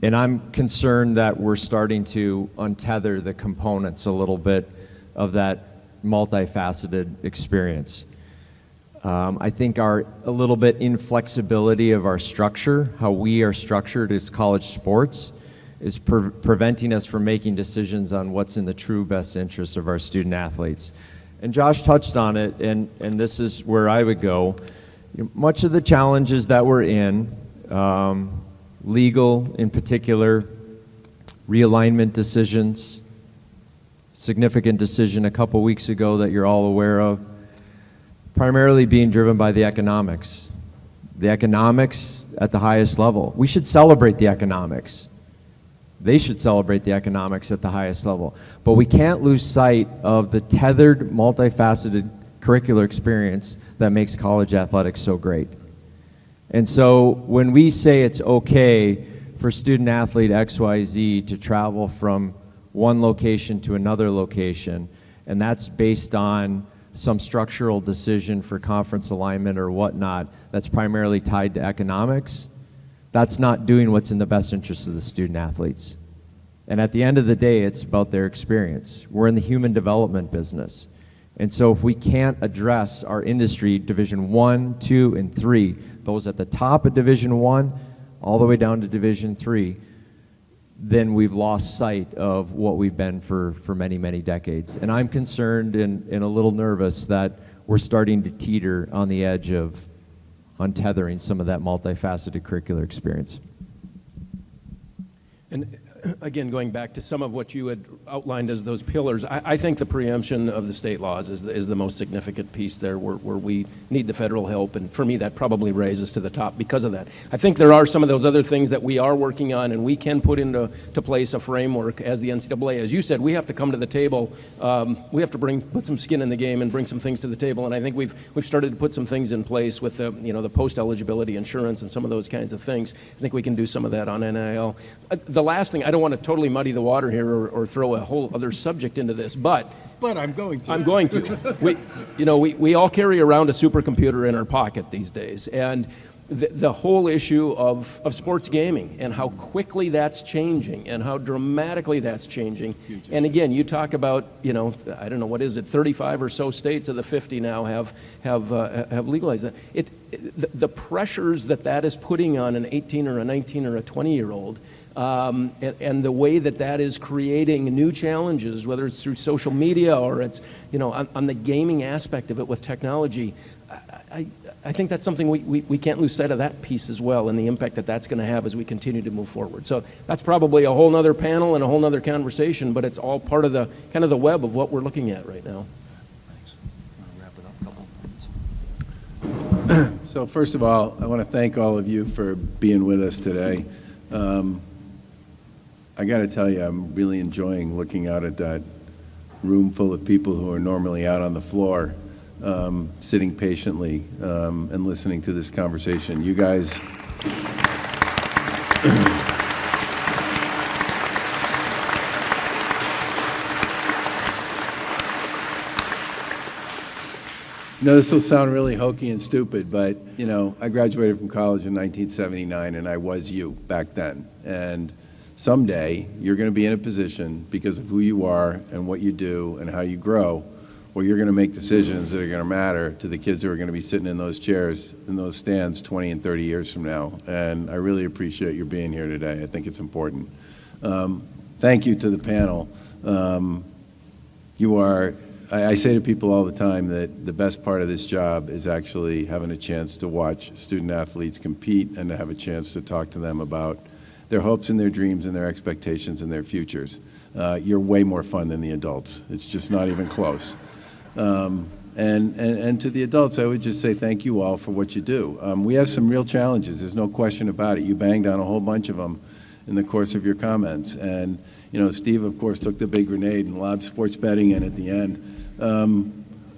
And I'm concerned that we're starting to untether the components a little bit of that multifaceted experience. I think a little bit inflexibility of our structure, how we are structured as college sports, is preventing us from making decisions on what's in the true best interest of our student athletes. And Josh touched on it, and this is where I would go. Much of the challenges that we're in, legal in particular, realignment decisions, significant decision a couple weeks ago that you're all aware of, primarily being driven by the economics. The economics at the highest level. We should celebrate the economics. They should celebrate the economics at the highest level. But we can't lose sight of the tethered, multifaceted curricular experience that makes college athletics so great. And so when we say it's okay for student athlete XYZ to travel from one location to another location, and that's based on some structural decision for conference alignment or whatnot that's primarily tied to economics, that's not doing what's in the best interest of the student athletes. And at the end of the day, it's about their experience. We're in the human development business. And so if we can't address our industry, Division I, II, and III, those at the top of Division I, all the way down to Division III, then we've lost sight of what we've been for many, many decades. And I'm concerned and a little nervous that we're starting to teeter on the edge of untethering some of that multifaceted curricular experience. And again, going back to some of what you had outlined as those pillars, I think the preemption of the state laws is the most significant piece there where we need the federal help, and for me that probably raises to the top because of that. I think there are some of those other things that we are working on, and we can put into place a framework as the NCAA. As you said, we have to come to the table, we have to put some skin in the game and bring some things to the table, and I think we've started to put some things in place with the, the post-eligibility insurance and some of those kinds of things. I think we can do some of that on NIL. The last thing, I don't want to totally muddy the water here or throw a whole other subject into this, but I'm going to. I'm going to. We all carry around a supercomputer in our pocket these days, and the whole issue of sports gaming and how quickly that's changing and how dramatically that's changing. And again, you talk about, I don't know, what is it, 35 or so states of the 50 now have legalized that. The pressures that is putting on an 18 or a 19 or a 20-year-old, and the way that is creating new challenges, whether it's through social media or it's, on the gaming aspect of it with technology, I think that's something we can't lose sight of that piece as well, and the impact that's going to have as we continue to move forward. So that's probably a whole nother panel and a whole nother conversation, but it's all part of the kind of the web of what we're looking at right now. Thanks. Want to wrap it up a couple of minutes? So first of all, I want to thank all of you for being with us today. I got to tell you, I'm really enjoying looking out at that room full of people who are normally out on the floor, sitting patiently and listening to this conversation. You guys, this will sound really hokey and stupid, but, I graduated from college in 1979, and I was you back then. And someday, you're going to be in a position, because of who you are and what you do and how you grow, where you're going to make decisions that are going to matter to the kids who are going to be sitting in those chairs, in those stands 20 and 30 years from now. And I really appreciate your being here today. I think it's important. Thank you to the panel. I say to people all the time that the best part of this job is actually having a chance to watch student athletes compete and to have a chance to talk to them about their hopes and their dreams and their expectations and their futures. You're way more fun than the adults. It's just not even close. And to the adults, I would just say thank you all for what you do. We have some real challenges. There's no question about it. You banged on a whole bunch of them in the course of your comments. And, Steve, of course, took the big grenade and lobbed sports betting in at the end.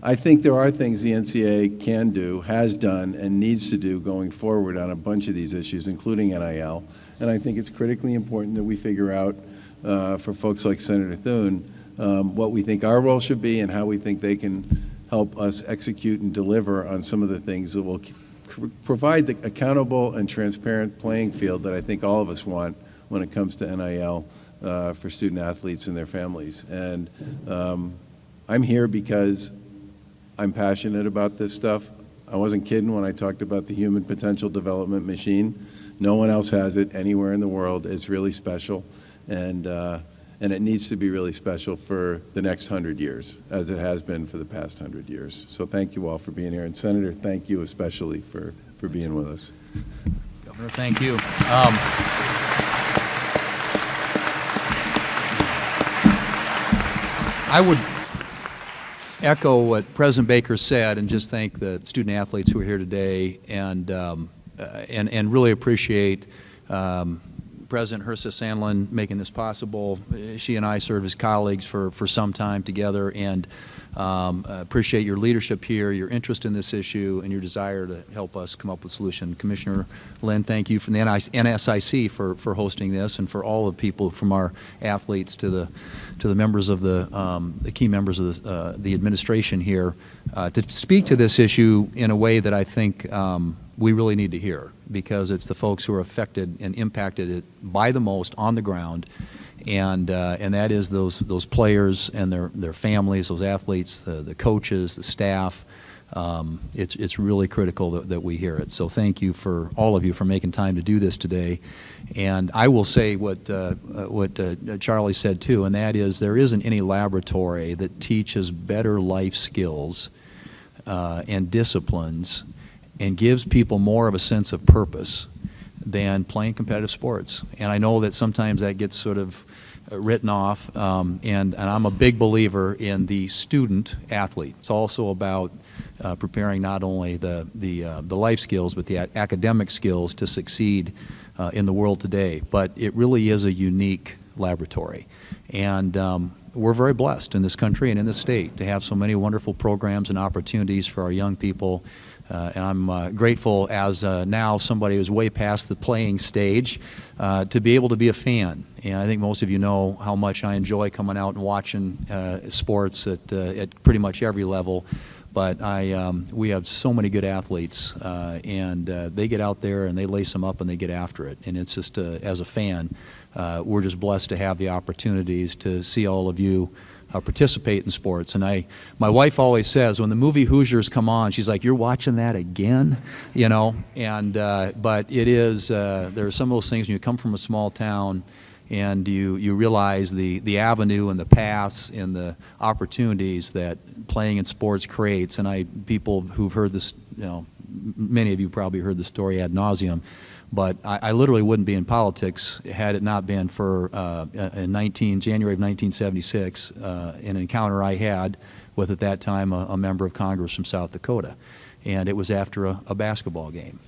I think there are things the NCAA can do, has done, and needs to do going forward on a bunch of these issues, including NIL. And I think it's critically important that we figure out, for folks like Senator Thune, what we think our role should be and how we think they can help us execute and deliver on some of the things that will provide the accountable and transparent playing field that I think all of us want when it comes to NIL for student athletes and their families. And I'm here because I'm passionate about this stuff. I wasn't kidding when I talked about the human potential development machine. No one else has it anywhere in the world. It's really special, and it needs to be really special for the next 100 years, as it has been for the past 100 years. So thank you all for being here. And Senator, thank you especially for being with us. Governor, thank you. I would echo what President Baker said and just thank the student athletes who are here today and really appreciate President Herseth Sandlin making this possible. She and I served as colleagues for some time together, and appreciate your leadership here, your interest in this issue, and your desire to help us come up with a solution. Commissioner Lynn, thank you from the NSIC for hosting this, and for all the people, from our athletes to the members of the key members of the administration here, to speak to this issue in a way that I think we really need to hear, because it's the folks who are affected and impacted by the most on the ground, and that is those players and their families, those athletes, the coaches, the staff. It's really critical that we hear it. So thank you for all of you for making time to do this today. And I will say what Charlie said too, and that is there isn't any laboratory that teaches better life skills and disciplines and gives people more of a sense of purpose than playing competitive sports. And I know that sometimes that gets sort of written off, and I'm a big believer in the student athlete. It's also about preparing not only the life skills, but the academic skills to succeed in the world today. But it really is a unique laboratory. And we're very blessed in this country and in this state to have so many wonderful programs and opportunities for our young people. And I'm grateful as now somebody who's way past the playing stage to be able to be a fan. And I think most of you know how much I enjoy coming out and watching sports at pretty much every level. But we have so many good athletes, and they get out there and they lace them up and they get after it. And it's just, as a fan, we're just blessed to have the opportunities to see all of you participate in sports. And my wife always says, when the movie Hoosiers come on, she's like, "You're watching that again?" You know. And but it is there are some of those things when you come from a small town and you realize the avenue and the paths and the opportunities that playing in sports creates. And people who've heard this, many of you probably heard the story ad nauseum. But I literally wouldn't be in politics had it not been for in January of 1976, an encounter I had with, at that time, a member of Congress from South Dakota. And it was after a basketball game.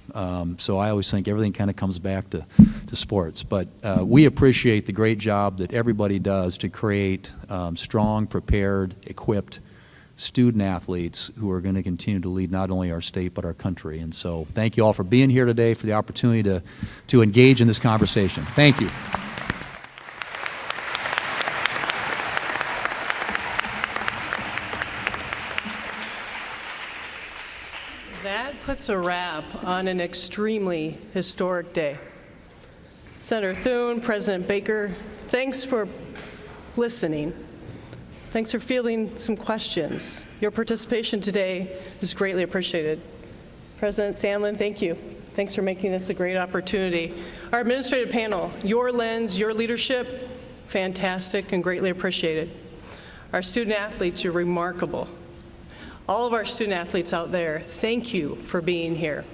So I always think everything kind of comes back to sports. But we appreciate the great job that everybody does to create strong, prepared, equipped student athletes who are going to continue to lead not only our state but our country. And so thank you all for being here today, for the opportunity to engage in this conversation. Thank you. That puts a wrap on an extremely historic day. Senator Thune, President Baker, thanks for listening. Thanks for fielding some questions. Your participation today is greatly appreciated. President Sandlin, thank you. Thanks for making this a great opportunity. Our administrative panel, your lens, your leadership, fantastic and greatly appreciated. Our student athletes, you're remarkable. All of our student athletes out there, thank you for being here.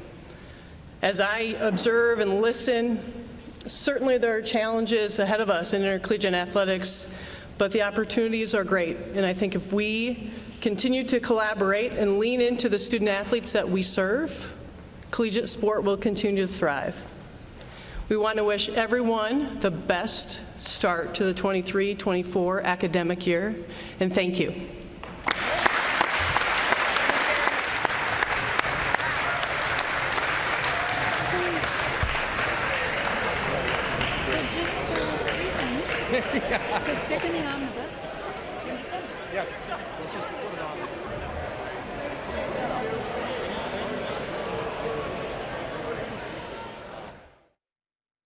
As I observe and listen, certainly there are challenges ahead of us in intercollegiate athletics, but the opportunities are great. And I think if we continue to collaborate and lean into the student athletes that we serve, collegiate sport will continue to thrive. We want to wish everyone the best start to the 23-24 academic year, and thank you. To stick in the omnibus? Yes. Let's just put it on.